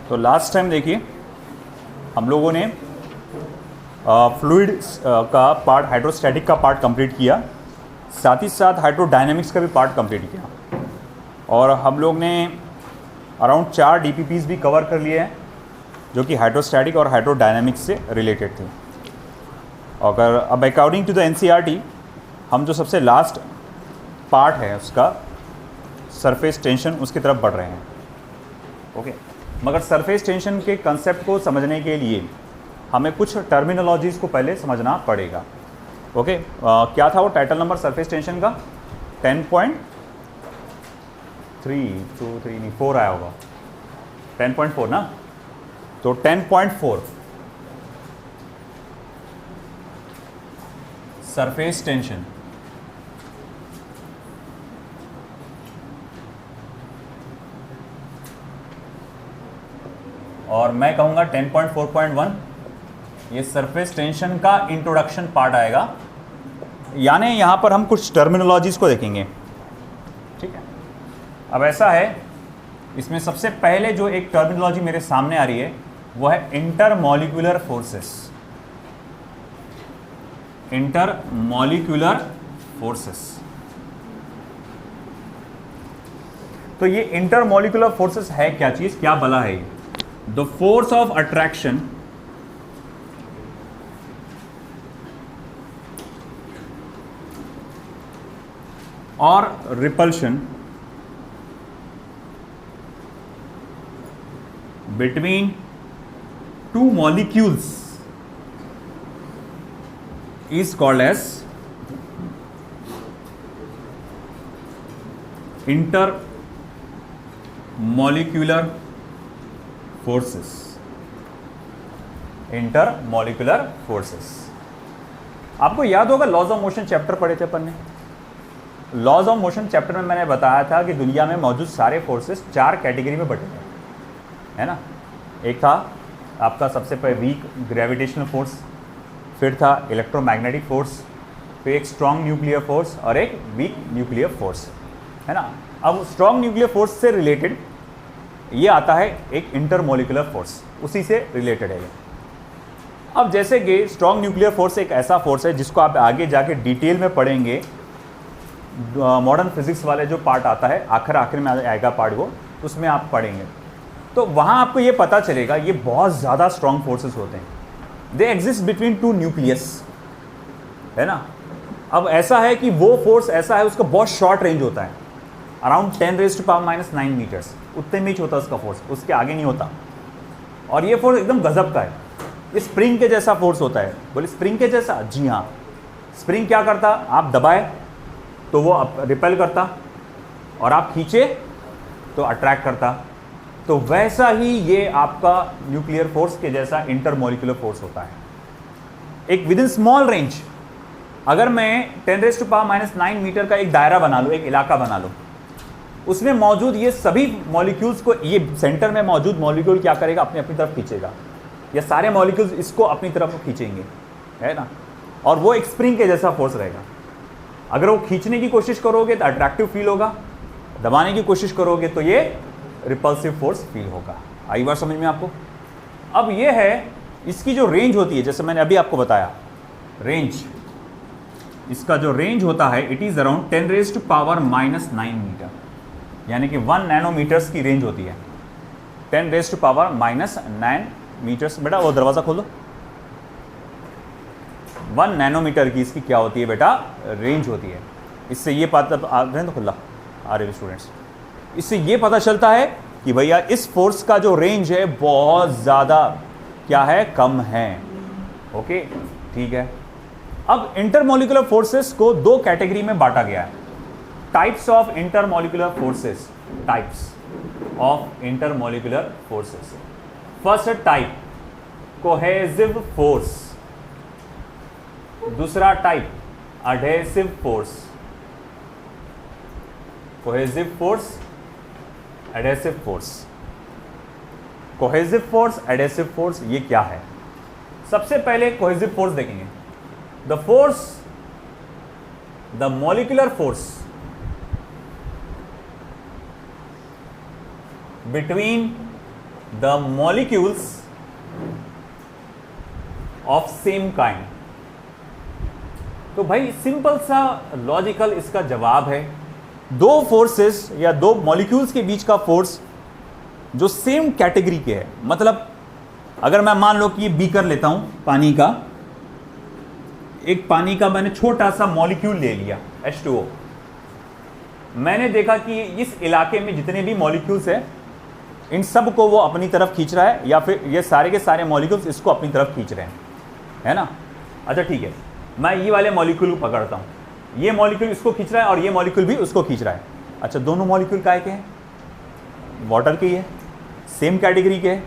तो last time देखिए हम लोगों ने फ्लूइड का पार्ट, हाइड्रोस्टैटिक का पार्ट कंप्लीट किया, साथ ही साथ हाइड्रोडायनेमिक्स का भी पार्ट कंप्लीट किया, और हम लोग ने अराउंड 4 DPPs भी कवर कर लिए हैं जो कि हाइड्रोस्टैटिक और हाइड्रोडायनेमिक्स से रिलेटेड थे। अगर अब अकॉर्डिंग टू द NCERT हम जो सबसे लास्ट पार्ट है उसका सरफेस टेंशन, उसकी तरफ बढ़ रहे हैं। ओके, मगर सरफेस टेंशन के कंसेप्ट को समझने के लिए हमें कुछ टर्मिनोलॉजीज़ को पहले समझना पड़ेगा। ओके, क्या था वो टाइटल नंबर सरफेस टेंशन का? 4 आया होगा, 10.4 ना। तो 10.4 सरफेस टेंशन। और मैं कहूँगा 10.4.1 ये सरफेस टेंशन का इंट्रोडक्शन पार्ट आएगा, यानी यहाँ पर हम कुछ टर्मिनोलॉजीज़ को देखेंगे। ठीक है, अब ऐसा है, इसमें सबसे पहले जो एक टर्मिनोलॉजी मेरे सामने आ रही है वो है इंटरमॉलिक्यूलर फोर्सेस। Intermolecular forces. तो ये इंटरमॉलिक्यूलर फोर्सेस है क्या चीज़, क्या बला है ये? द फोर्स ऑफ अट्रैक्शन और repulsion between two molecules is called as intermolecular forces. Intermolecular forces. आपको याद होगा लॉज ऑफ मोशन चैप्टर पढ़े थे अपन ने। लॉज ऑफ मोशन चैप्टर में मैंने बताया था कि दुनिया में मौजूद सारे फोर्सेस 4 कैटेगरी में बटे हैं, है ना। एक था आपका सबसे पहले वीक ग्रेविटेशनल फोर्स, फिर था इलेक्ट्रोमैग्नेटिक फोर्स, फिर एक स्ट्रॉन्ग न्यूक्लियर फोर्स और एक वीक न्यूक्लियर फोर्स, है ना। अब स्ट्रॉन्ग न्यूक्लियर फोर्स से रिलेटेड ये आता है एक इंटरमॉलिक्यूलर फोर्स, उसी से रिलेटेड है ये। अब जैसे कि स्ट्रॉन्ग न्यूक्लियर फोर्स एक ऐसा फोर्स है जिसको आप आगे जाके डिटेल में पढ़ेंगे, मॉडर्न फिजिक्स वाले जो पार्ट आता है आखिर में आएगा पार्ट, वो उसमें आप पढ़ेंगे। तो वहाँ आपको ये पता चलेगा ये बहुत ज़्यादा स्ट्रॉन्ग फोर्सेस होते हैं। दे एग्जिस्ट बिटवीन 2 न्यूक्लियस, है ना। अब ऐसा है कि वो फोर्स ऐसा है उसका बहुत शॉर्ट रेंज होता है, अराउंड 10⁻⁹ मीटर्स, उतने में ही होता है उसका फोर्स, उसके आगे नहीं होता। और ये फोर्स एकदम गजब का है, ये स्प्रिंग के जैसा फोर्स होता है। बोले स्प्रिंग के जैसा? जी हाँ। स्प्रिंग क्या करता, आप दबाए तो वो रिपेल करता, और आप खींचे तो अट्रैक्ट करता। तो वैसा ही ये आपका न्यूक्लियर फोर्स के जैसा इंटरमॉलिक्यूलर फोर्स होता है। एक विद इन स्मॉल रेंज, अगर मैं 10⁻⁹ मीटर का एक दायरा बना लूँ, एक इलाका बना लूँ, उसमें मौजूद ये सभी मॉलिक्यूल्स को, ये सेंटर में मौजूद मॉलिक्यूल क्या करेगा, अपनी अपनी तरफ खींचेगा, या सारे मॉलिक्यूल्स इसको अपनी तरफ खींचेंगे, है ना। और वो एक स्प्रिंग के जैसा फोर्स रहेगा। अगर वो खींचने की कोशिश करोगे तो अट्रैक्टिव फील होगा, दबाने की कोशिश करोगे तो ये रिपल्सिव फोर्स फील होगा। आई बात समझ में आपको? अब ये है इसकी जो रेंज होती है, जैसे मैंने अभी आपको बताया, रेंज, इसका जो रेंज होता है इट इज़ अराउंड 10⁻⁹ मीटर, यानी कि 1 नैनोमीटर्स की रेंज होती है। 10⁻⁹ मीटर्स। बेटा वो दरवाज़ा खोलो। 1 नैनोमीटर की इसकी क्या होती है बेटा, रेंज होती है। इससे ये पता, तो खुला आ रहे स्टूडेंट्स, इससे ये पता चलता है कि भैया इस फोर्स का जो रेंज है बहुत ज़्यादा क्या है, कम है। ओके, ठीक है। अब इंटरमॉलिक्यूलर फोर्सेस को 2 कैटेगरी में बांटा गया है। Types of intermolecular forces, types of intermolecular forces. First type cohesive force, दूसरा type adhesive force. Cohesive force, adhesive force. Cohesive force, adhesive force, ये क्या है? सबसे पहले कोहेसिव फोर्स देखेंगे। The force, the molecular force between the molecules of same kind. तो भाई simple सा लॉजिकल इसका जवाब है, दो फोर्सेस या दो मॉलिक्यूल्स के बीच का फोर्स जो सेम कैटेगरी के है। मतलब अगर मैं मान लो कि ये बीकर लेता हूं पानी का, एक पानी का मैंने छोटा सा मॉलिक्यूल ले लिया H2O, मैंने देखा कि इस इलाके में जितने भी मॉलिक्यूल्स हैं इन सब को वो अपनी तरफ खींच रहा है, या फिर ये सारे के सारे मॉलिक्यूल्स इसको अपनी तरफ खींच रहे हैं, है ना। अच्छा ठीक है, मैं ये वाले मॉलिक्यूल को पकड़ता हूँ, ये मॉलिक्यूल इसको खींच रहा है और ये मॉलिक्यूल भी उसको खींच रहा है। अच्छा, दोनों मॉलिक्यूल काय के हैं? वाटर के ही है, सेम कैटेगरी के हैं,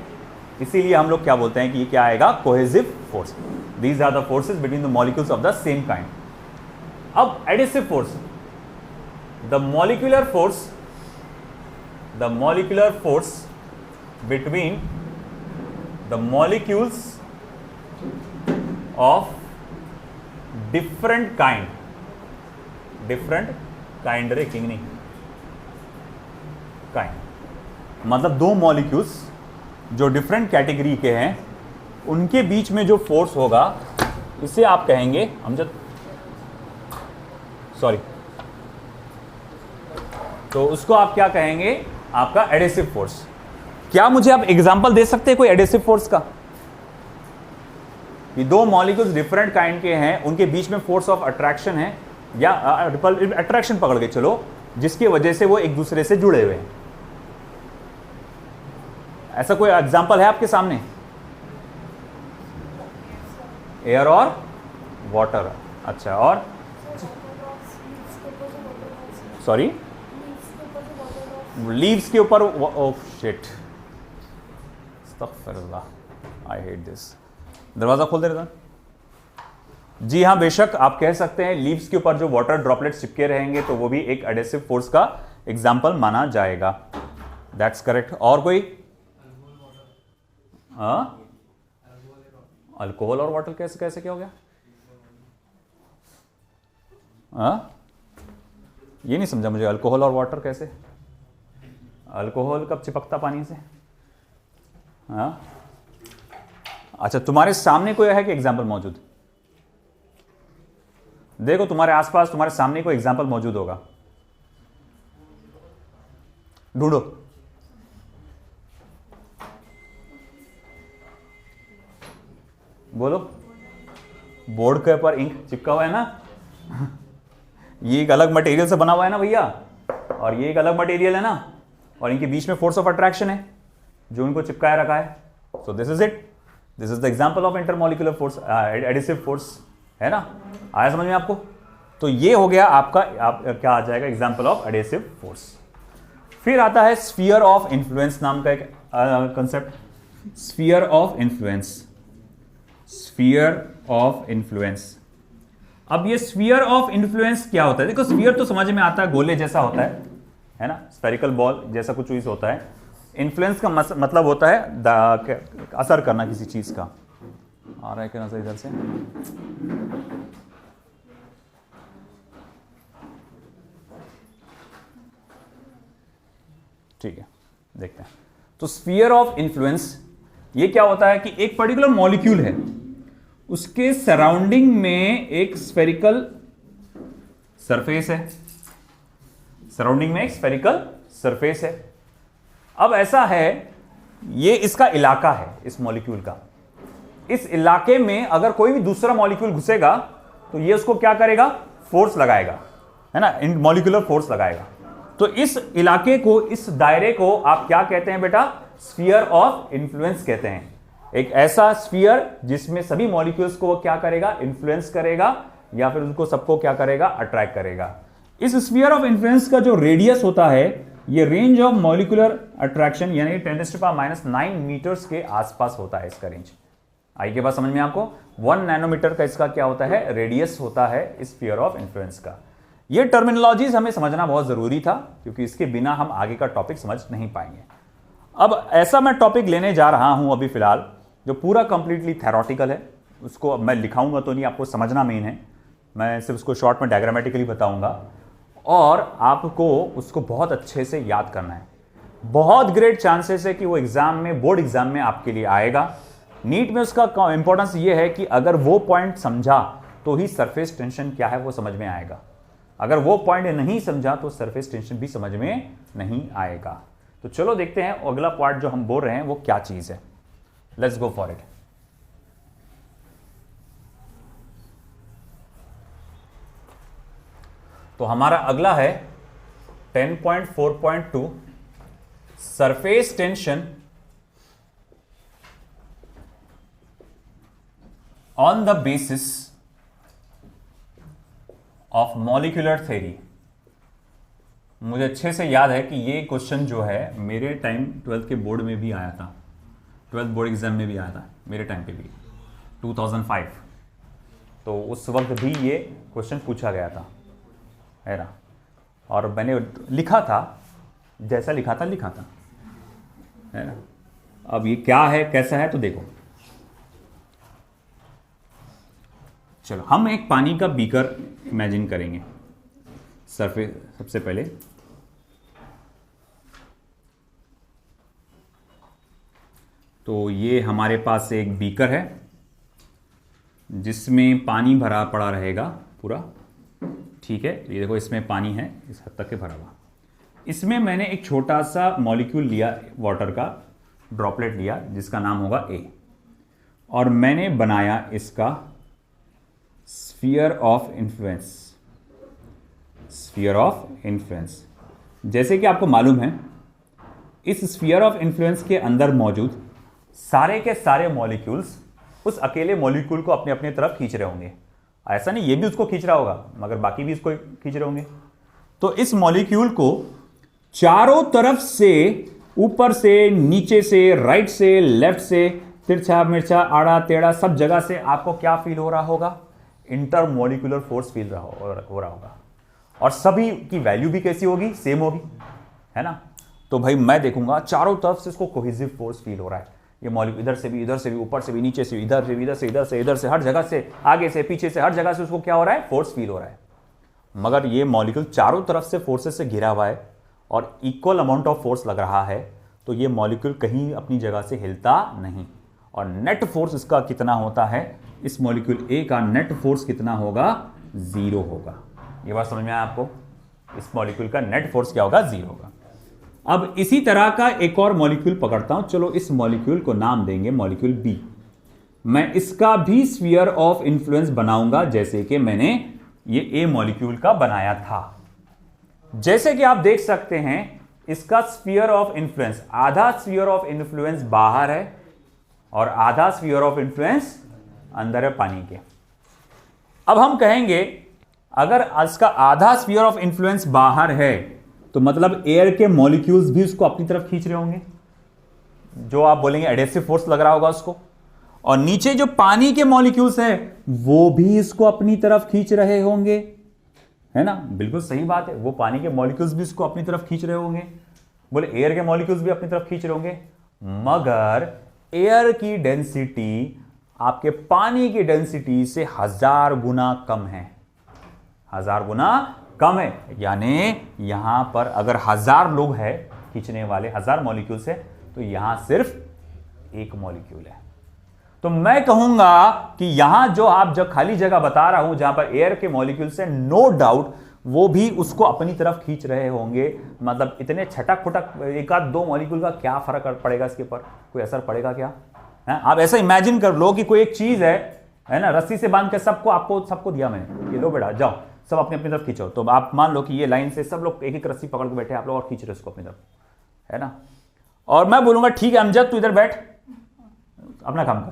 इसीलिए हम लोग क्या बोलते हैं कि ये क्या आएगा? Cohesive force. These are the forces between the molecules of the same kind. अब adhesive force, the molecular force between the molecules of different रे किंग नहीं काइंड, मतलब दो मॉलिक्यूल्स जो डिफरेंट कैटेगरी के हैं उनके बीच में जो फोर्स होगा इसे आप कहेंगे, तो उसको आप क्या कहेंगे? आपका एडिसिव फोर्स। क्या मुझे आप एग्जांपल दे सकते हैं कोई एडिसिव फोर्स का? कि दो मॉलिक्यूल्स डिफरेंट काइंड के हैं, उनके बीच में फोर्स ऑफ अट्रैक्शन है या अट्रैक्शन पकड़ के चलो, जिसकी वजह से वो एक दूसरे से जुड़े हुए हैं। ऐसा कोई एग्जांपल है आपके सामने? एयर और वाटर। अच्छा, और सॉरी, लीव्स के ऊपर, शिट, अस्तगफिरुल्लाह, आई हेट दिस। दरवाजा खोल दे रहा था। जी हाँ, बेशक आप कह सकते हैं लीव्स के ऊपर जो वाटर ड्रॉपलेट्स चिपके रहेंगे तो वो भी एक एडेसिव फोर्स का एग्जाम्पल माना जाएगा। That's correct. और कोई? अल्कोहल और वाटर कैसे कैसे क्या हो गया? ये नहीं समझा मुझे, अल्कोहल और वाटर कैसे? अल्कोहल कब चिपकता पानी से? हाँ, अच्छा, तुम्हारे सामने कोई है कि एग्जाम्पल मौजूद? देखो तुम्हारे आसपास, तुम्हारे सामने कोई एग्जाम्पल मौजूद होगा, ढूंढो। बोलो। बोर्ड के ऊपर इंक चिपका हुआ है ना ये एक अलग मटेरियल से बना हुआ है ना भैया, और ये एक अलग मटेरियल है ना, और इनके बीच में फोर्स ऑफ अट्रैक्शन है जो इनको चिपकाए रखा है। So this is it, this is the example of intermolecular force, adhesive force, है ना। आया समझ में आपको? तो ये हो गया आपका, क्या आ जाएगा? Example of adhesive force. फिर आता है स्फीयर ऑफ इन्फ्लुएंस नाम का एक concept. Sphere of influence, sphere of influence. अब ये स्फीयर ऑफ इन्फ्लुएंस क्या होता है? देखो, स्फीयर तो समझ में आता है, गोले जैसा होता है ना, स्फेरिकल बॉल जैसा कुछ चीज होता है। इन्फ्लुएंस का मतलब होता है असर करना किसी चीज का। आ रहा है क्या नजर इधर से? ठीक है, देखते हैं। तो स्फीयर ऑफ इन्फ्लुएंस ये क्या होता है कि एक पर्टिकुलर मॉलिक्यूल है, उसके सराउंडिंग में एक स्फेरिकल सरफेस है, सराउंडिंग में एक स्फेरिकल सरफेस है। अब ऐसा है, ये इसका इलाका है, इस मॉलिक्यूल का। इस इलाके में अगर कोई भी दूसरा मॉलिक्यूल घुसेगा तो ये उसको क्या करेगा? फोर्स लगाएगा, है ना, मॉलिक्यूलर फोर्स लगाएगा। तो इस इलाके को, इस दायरे को आप क्या कहते हैं बेटा? स्फीयर ऑफ इन्फ्लुएंस कहते हैं। एक ऐसा स्फीयर जिसमें सभी मॉलिक्यूल्स को वो क्या करेगा? इन्फ्लुएंस करेगा, या फिर उनको सबको क्या करेगा? अट्रैक्ट करेगा। इस स्फीयर ऑफ इन्फ्लुएंस का जो रेडियस होता है, ये रेंज ऑफ मॉलिक्यूलर अट्रैक्शन यानी 10⁻⁹ मीटर्स के आसपास होता है इसका रेंज। आई के बात समझ में आपको? 1 नैनोमीटर का इसका क्या होता है? रेडियस होता है इस स्फीयर ऑफ इन्फ्लुएंस का। ये टर्मिनोलॉजीज हमें समझना बहुत जरूरी था, क्योंकि इसके बिना हम आगे का टॉपिक समझ नहीं पाएंगे। अब ऐसा मैं टॉपिक लेने जा रहा हूं अभी फिलहाल, जो पूरा कंप्लीटली थेरोटिकल है। उसको अब मैं लिखाऊंगा तो नहीं, आपको समझना मेन है। मैं सिर्फ उसको शॉर्ट में डायग्रामेटिकली बताऊंगा और आपको उसको बहुत अच्छे से याद करना है। बहुत ग्रेट चांसेस है कि वो एग्जाम में, बोर्ड एग्जाम में आपके लिए आएगा। नीट में उसका इंपॉर्टेंस ये है कि अगर वो पॉइंट समझा तो ही सरफेस टेंशन क्या है वो समझ में आएगा, अगर वो पॉइंट नहीं समझा तो सरफेस टेंशन भी समझ में नहीं आएगा। तो चलो देखते हैं अगला पार्ट जो हम बोल रहे हैं वो क्या चीज है। Let's go for it. तो हमारा अगला है 10.4.2 surface tension on the basis of molecular theory. मुझे अच्छे से याद है कि ये क्वेश्चन जो है मेरे टाइम 12th के बोर्ड में भी आया था, 12th बोर्ड एग्जाम में भी आया था मेरे टाइम पे भी, 2005। तो उस वक्त भी ये क्वेश्चन पूछा गया था, है ना। और मैंने लिखा था, जैसा लिखा था, है ना। अब ये क्या है, कैसा है, तो देखो। चलो हम एक पानी का बीकर इमेजिन करेंगे। सरफेस सबसे पहले तो ये हमारे पास एक बीकर है जिसमें पानी भरा पड़ा रहेगा पूरा, ठीक है। ये देखो इसमें पानी है इस हद तक के भरा हुआ। इसमें मैंने एक छोटा सा मॉलिक्यूल लिया, वाटर का ड्रॉपलेट लिया जिसका नाम होगा ए, और मैंने बनाया इसका sphere of influence. Sphere of influence, जैसे कि आपको मालूम है इस स्फीयर ऑफ इन्फ्लुएंस के अंदर मौजूद सारे के सारे मॉलिक्यूल्स उस अकेले मॉलिक्यूल को अपने अपने तरफ खींच रहे होंगे। ऐसा नहीं ये भी उसको खींच रहा होगा, मगर बाकी भी इसको खींच रहे होंगे। तो इस मॉलिक्यूल को चारों तरफ से, ऊपर से, नीचे से, राइट से, लेफ्ट से, तिरछा मिर्चा, आड़ा टेढ़ा, सब जगह से आपको क्या फील हो रहा होगा? इंटरमॉलिक्यूलर फोर्स फील हो रहा होगा। और सभी की वैल्यू भी कैसी होगी? सेम होगी, है ना। तो भाई मैं देखूंगा चारों तरफ से इसको कोहेसिव फोर्स फील हो रहा है। ये मॉलिक्यूल इधर से भी, ऊपर से भी, नीचे से भी, इधर से भी, इधर से, हर जगह से, आगे से, पीछे से, हर जगह से उसको क्या हो रहा है? फोर्स फील हो रहा है। मगर ये मॉलिक्यूल चारों तरफ से फोर्सेस से घिरा हुआ है और इक्वल अमाउंट ऑफ फोर्स लग रहा है, तो ये मॉलिक्यूल कहीं अपनी जगह से हिलता नहीं। और नेट फोर्स इसका कितना होता है? इस मॉलिक्यूल ए का नेट फोर्स कितना होगा? 0 होगा। ये बात समझ में आया आपको? इस मॉलिक्यूल का नेट फोर्स क्या होगा? 0 होगा। अब इसी तरह का एक और मॉलिक्यूल पकड़ता हूं। चलो इस मॉलिक्यूल को नाम देंगे मॉलिक्यूल बी। मैं इसका भी स्फीयर ऑफ इन्फ्लुएंस बनाऊंगा जैसे कि मैंने ये ए मॉलिक्यूल का बनाया था। जैसे कि आप देख सकते हैं इसका स्फीयर ऑफ इन्फ्लुएंस, आधा स्फीयर ऑफ इन्फ्लुएंस बाहर है और आधा स्फीयर ऑफ इन्फ्लुएंस अंदर है पानी के। अब हम कहेंगे अगर इसका आधा स्फीयर ऑफ इन्फ्लुएंस बाहर है तो मतलब एयर के मॉलिक्यूल्स भी उसको अपनी तरफ खींच रहे होंगे, जो आप बोलेंगे एडेसिव फोर्स लग रहा होगा उसको। और नीचे जो पानी के मॉलिक्यूल्स हैं वो भी इसको अपनी तरफ खींच रहे होंगे, है ना। बिल्कुल सही बात है, वो पानी के मॉलिक्यूल्स भी इसको अपनी तरफ खींच रहे होंगे। बोले एयर के मॉलिक्यूल्स भी अपनी तरफ खींच रहे होंगे, मगर एयर की डेंसिटी आपके पानी की डेंसिटी से 1000 गुना कम है। 1000 गुना कम है। यानी यहां पर अगर 1000 लोग हैं खींचने वाले, 1000 मॉलिक्यूल्स है, तो यहां सिर्फ एक मॉलिक्यूल है। तो मैं कहूंगा कि यहां जो आप जब खाली जगह बता रहा हूं जहां पर एयर के मॉलिक्यूल्स है, नो डाउट वो भी उसको अपनी तरफ खींच रहे होंगे। मतलब इतने छटक फुटक एक आध दो मॉलिक्यूल का क्या फर्क पड़ेगा इसके पर? कोई असर पड़ेगा क्या? है? आप ऐसा इमेजिन कर लो कि कोई एक चीज है ना, रस्सी से बांध के सबको दिया मैंने, ये लो बेटा जाओ सब अपनी अपनी तरफ खींचो। तो आप मान लो कि ये लाइन से सब लोग एक एक रस्सी पकड़ के बैठे, आप लोग और खींच रहे हो इसको अपनी तरफ, है ना। और मैं बोलूंगा ठीक है अमजद तू इधर बैठ, अपना काम कर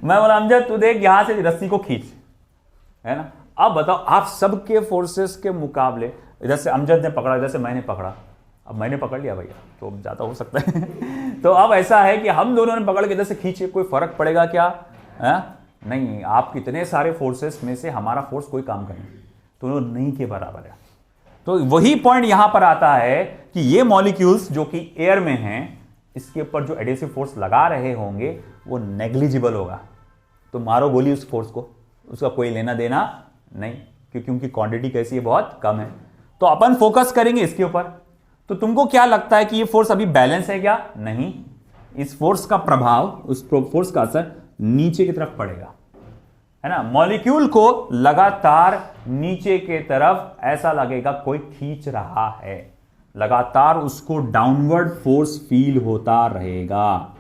मैं बोला अमजद तू देख यहां से रस्सी को खींच, है ना। अब बताओ आप सबके फोर्सेस के मुकाबले, इधर से अमजद ने पकड़ा, इधर से मैंने पकड़ा, अब मैंने पकड़ लिया भैया तो ज्यादा हो सकता है तो अब ऐसा है कि हम दोनों ने पकड़ के इधर से खींचे, कोई फर्क पड़ेगा क्या? है? नहीं। आप कितने सारे फोर्सेस में से हमारा फोर्स कोई काम करें तो नहीं के बराबर है। तो वही पॉइंट यहां पर आता है कि ये मॉलिक्यूल्स जो कि एयर में हैं, इसके ऊपर जो एडेसिव फोर्स लगा रहे होंगे वो नेग्लिजिबल होगा। तो मारो गोली उस फोर्स को, उसका कोई लेना देना नहीं, क्योंकि उनकी क्वांटिटी कैसी है? बहुत कम है। तो अपन फोकस करेंगे इसके ऊपर। तो तुमको क्या लगता है कि ये फोर्स अभी बैलेंस है क्या? नहीं, इस फोर्स का प्रभाव, उस फोर्स का असर नीचे की तरफ पड़ेगा, है ना। मॉलिक्यूल को लगातार नीचे के तरफ ऐसा लगेगा कोई खींच रहा है, लगातार उसको डाउनवर्ड फोर्स फील होता रहेगा,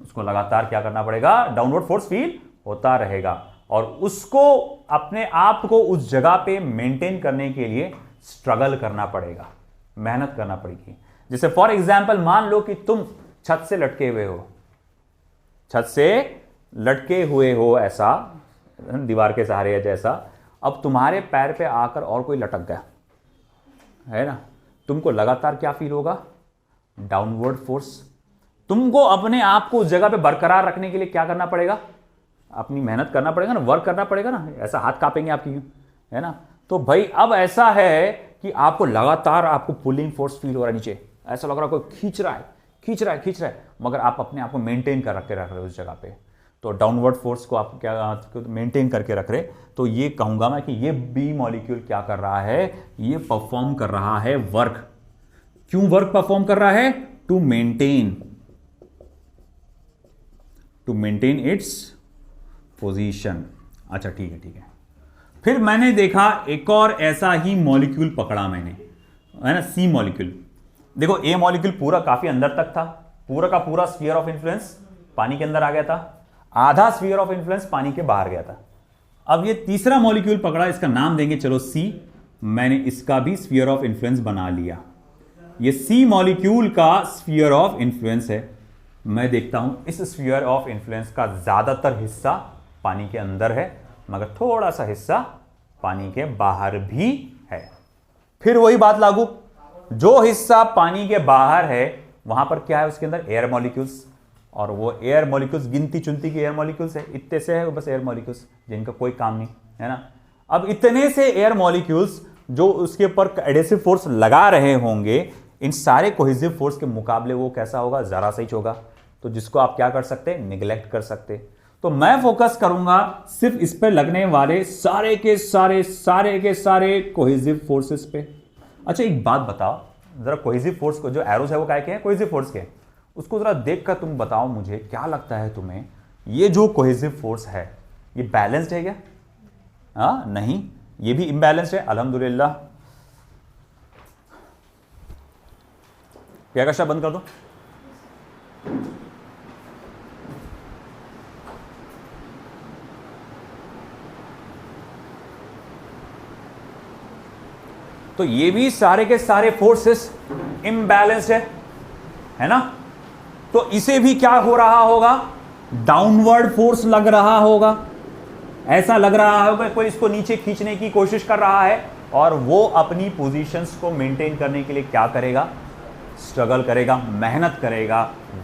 उसको लगातार क्या करना पड़ेगा? डाउनवर्ड फोर्स फील होता रहेगा, और उसको अपने आप को उस जगह पे मेंटेन करने के लिए स्ट्रगल करना पड़ेगा, मेहनत करना पड़ेगी। जैसे फॉर एग्जाम्पल मान लो कि तुम छत से लटके हुए हो, छत से लटके हुए हो ऐसा दीवार के सहारे जैसा, अब तुम्हारे पैर पे आकर और कोई लटक गया, है ना, तुमको लगातार क्या फील होगा? Downward force. तुमको अपने आप को उस जगह पे बरकरार रखने के लिए क्या करना पड़ेगा? अपनी मेहनत करना पड़ेगा ना, वर्क करना पड़ेगा ना, ऐसा हाथ कांपेंगे आपकी, है ना। तो भाई अब ऐसा है कि आपको लगातार आपको पुलिंग फोर्स फील हो रहा है नीचे, ऐसा लग रहा है कोई खींच रहा है, खींच रहा है, खींच रहा है, मगर आप अपने आप को मेंटेन कर रख रहे हो उस जगह पे। तो डाउनवर्ड फोर्स को आप क्या मेंटेन करके रख रहे, तो ये कहूंगा मैं कि ये बी मॉलिक्यूल क्या कर रहा है? ये परफॉर्म कर रहा है वर्क। क्यों वर्क परफॉर्म कर रहा है? To maintain its position. अच्छा ठीक है, ठीक है। फिर मैंने देखा एक और ऐसा ही मॉलिक्यूल पकड़ा मैंने, है ना, सी मॉलिक्यूल। देखो ए मॉलिक्यूल पूरा काफी अंदर तक था, पूरा का पूरा स्फीयर ऑफ इन्फ्लुएंस पानी के अंदर आ गया था, आधा स्फीयर ऑफ इन्फ्लुएंस पानी के बाहर गया था। अब ये तीसरा मॉलिक्यूल पकड़ा, इसका नाम देंगे चलो सी। मैंने इसका भी स्फीयर ऑफ इन्फ्लुएंस बना लिया। ये सी मॉलिक्यूल का स्फीयर ऑफ इन्फ्लुएंस है। मैं देखता हूं इस स्फीयर ऑफ इन्फ्लुएंस का ज्यादातर हिस्सा पानी के अंदर है, मगर थोड़ा सा हिस्सा पानी के बाहर भी है। फिर वही बात लागू, जो हिस्सा पानी के बाहर है वहां पर क्या है? उसके अंदर एयर मॉलिक्यूल्स, और वो एयर मॉलिक्यूल्स गिनती चुनती की एयर मॉलिक्यूल्स है, इतने से है वो बस एयर मॉलिक्यूल्स जिनका कोई काम नहीं, है ना। अब इतने से एयर मॉलिक्यूल्स जो उसके ऊपर एडेसिव फोर्स लगा रहे होंगे, इन सारे कोहेसिव फोर्स के मुकाबले वो कैसा होगा? जरा सा ही होगा, तो जिसको आप क्या कर सकते हैं? निगलेक्ट कर सकते। तो मैं फोकस करूंगा सिर्फ इस पर लगने वाले सारे के सारे कोहेसिव फोर्सेस पे। अच्छा एक बात बताओ जरा, कोहेसिव फोर्स को जो एरोस है वो क्या है? कोहेसिव फोर्स के, उसको जरा देखकर तुम बताओ मुझे, क्या लगता है तुम्हें, ये जो कोहेसिव फोर्स है ये बैलेंस्ड है क्या? हाँ नहीं, ये भी इम्बैलेंस्ड है। अल्हम्दुलिल्लाह, क्या कक्षा बंद कर दो। तो ये भी सारे के सारे फोर्सेस इम्बैलेंस्ड है ना। तो इसे भी क्या हो रहा होगा? डाउनवर्ड फोर्स लग रहा होगा, ऐसा लग रहा होगा कोई इसको नीचे खींचने की कोशिश कर रहा है, और वो अपनी पोजीशंस को मेंटेन करने के लिए क्या करेगा? स्ट्रगल करेगा, मेहनत करेगा,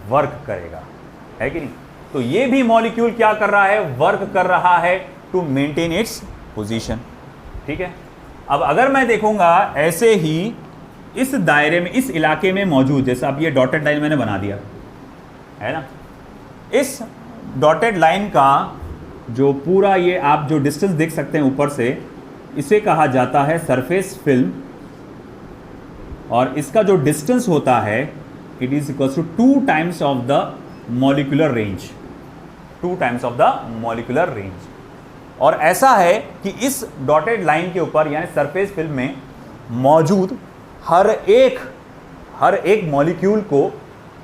वर्क करेगा, है कि नहीं। तो ये भी मॉलिक्यूल क्या कर रहा है? वर्क कर रहा है टू मेंटेन इट्स पोजीशन, ठीक है। अब अगर मैं देखूंगा ऐसे ही इस दायरे में, इस इलाके में मौजूद, जैसे अब ये डॉटेड लाइन मैंने बना दिया है ना, इस डॉटेड लाइन का जो पूरा ये आप जो डिस्टेंस देख सकते हैं ऊपर से, इसे कहा जाता है सरफेस फिल्म, और इसका जो डिस्टेंस होता है it is equal to 2 times of the molecular range, 2 times of the molecular range. और ऐसा है कि इस डॉटेड लाइन के ऊपर यानी सरफेस फिल्म में मौजूद हर एक मॉलिक्यूल को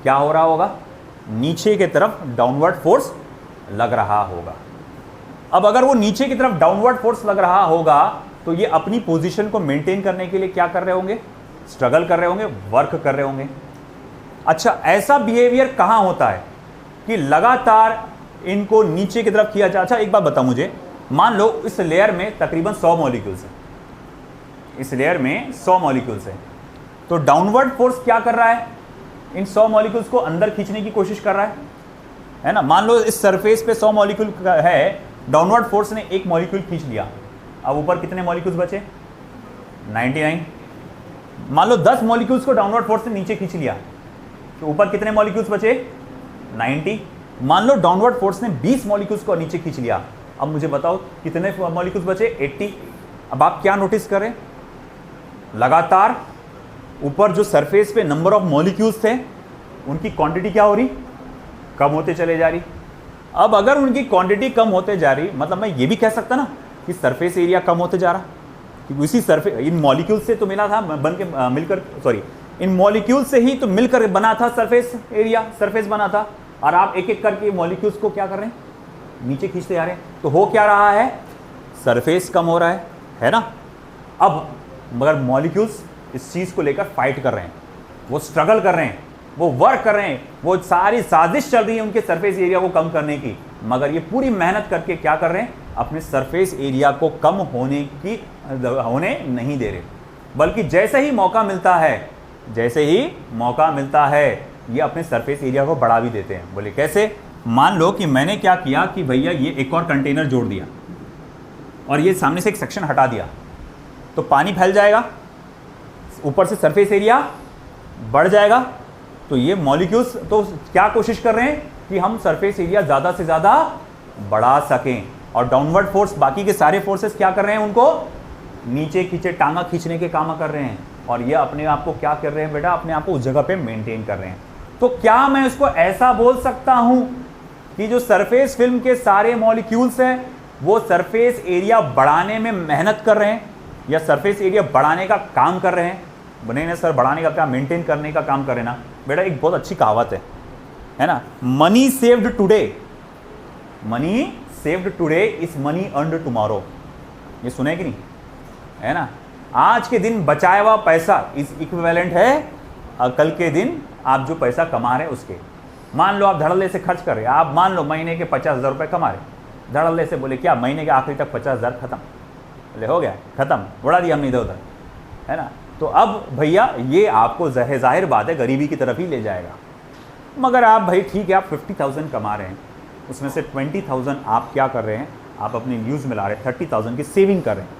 क्या हो रहा होगा? नीचे की तरफ डाउनवर्ड फोर्स लग रहा होगा। अब अगर वो नीचे की तरफ डाउनवर्ड फोर्स लग रहा होगा तो ये अपनी पोजीशन को मेंटेन करने के लिए क्या कर रहे होंगे? स्ट्रगल कर रहे होंगे, वर्क कर रहे होंगे। अच्छा, ऐसा बिहेवियर कहां होता है कि लगातार इनको नीचे की तरफ किया जाए? अच्छा एक बात बताओ मुझे, मान लो इस लेयर में तकरीबन 100 मॉलिक्यूल्स हैं, इस लेयर में 100 मॉलिक्यूल्स हैं, तो डाउनवर्ड फोर्स क्या कर रहा है? इन 100 मॉलिक्यूल्स को अंदर खींचने की कोशिश कर रहा है ना। मान लो इस सरफेस पे 100 मॉलिक्यूल है, डाउनवर्ड फोर्स ने एक मॉलिक्यूल खींच लिया, अब ऊपर कितने मॉलिक्यूल्स बचे? 99। मान लो 10 मॉलिक्यूल्स को डाउनवर्ड फोर्स ने नीचे खींच लिया, तो ऊपर कितने मॉलिक्यूल्स बचे? 90। मान लो डाउनवर्ड फोर्स ने 20 मॉलिक्यूल्स को नीचे खींच लिया, अब मुझे बताओ कितने मॉलिक्यूल्स बचे? 80। अब आप क्या नोटिस करें? लगातार ऊपर जो सरफेस पे नंबर ऑफ मॉलिक्यूल्स थे उनकी क्वांटिटी क्या हो रही, कम होते चले जा रही। अब अगर उनकी क्वांटिटी कम होते जा रही, मतलब मैं ये भी कह सकता ना कि सरफेस एरिया कम होते जा रहा, क्योंकि उसी सरफेस इन मॉलिक्यूल से तो मिला था बन के मिलकर, सॉरी इन मॉलिक्यूल से ही तो मिलकर बना था सरफेस एरिया, सरफेस बना था। और आप एक एक करके मॉलिक्यूल्स को क्या कर रहे हैं, नीचे खींचते जा रहे हैं। तो हो क्या रहा है, सरफेस कम हो रहा है ना। अब मगर मॉलिक्यूल्स इस चीज़ को लेकर फाइट कर रहे हैं, वो स्ट्रगल कर रहे हैं, वो वर्क कर रहे हैं, वो सारी साजिश चल रही है उनके सरफेस एरिया को कम करने की। मगर ये पूरी मेहनत करके क्या कर रहे हैं, अपने सरफेस एरिया को कम होने नहीं दे रहे, बल्कि जैसे ही मौका मिलता है, जैसे ही मौका मिलता है ये अपने सरफेस एरिया को बढ़ा भी देते हैं। बोले कैसे, मान लो कि मैंने क्या किया कि भैया ये एक और कंटेनर जोड़ दिया और ये सामने से एक सेक्शन हटा दिया, तो पानी फैल जाएगा, ऊपर से सरफेस एरिया बढ़ जाएगा। तो ये मॉलिक्यूल्स तो क्या कोशिश कर रहे हैं कि हम सरफेस एरिया ज़्यादा से ज़्यादा बढ़ा सकें, और डाउनवर्ड फोर्स बाकी के सारे फोर्सेस क्या कर रहे हैं, उनको नीचे खींचे, टांगा खींचने के काम कर रहे हैं। और ये अपने आप को क्या कर रहे हैं बेटा, अपने आप को उस जगह पे मेंटेन कर रहे हैं। तो क्या मैं उसको ऐसा बोल सकता हूं कि जो सरफेस फिल्म के सारे मॉलिक्यूल्स हैं वो सरफेस एरिया बढ़ाने में मेहनत कर रहे हैं, या सरफेस एरिया बढ़ाने का काम कर रहे हैं? बने ना सर, बढ़ाने का क्या, मेंटेन करने का काम कर रहे हैं ना। बेटा एक बहुत अच्छी कहावत है ना, money saved today, money saved today is money earned tomorrow. ये सुने कि नहीं, है ना। आज के दिन बचाया हुआ पैसा इज इक्विवेलेंट है कल के दिन आप जो पैसा कमा रहे हैं उसके। मान लो आप धड़ल्ले से खर्च कर रहे हैं, आप मान लो महीने के 50,000 रुपये कमा रहे, धड़ल्ले से बोले क्या महीने के आखिरी तक 50,000 खत्म, बोले हो गया खत्म, उड़ा दिया हमने इधर उधर, है ना। तो अब भैया ये आपको जाहिर बात है गरीबी की तरफ ही ले जाएगा। मगर आप भाई ठीक है, आप 50,000 कमा रहे हैं, उसमें से 20,000 आप क्या कर रहे हैं, आप अपने यूज़ में ला रहे हैं, 30,000 की सेविंग कर रहे हैं,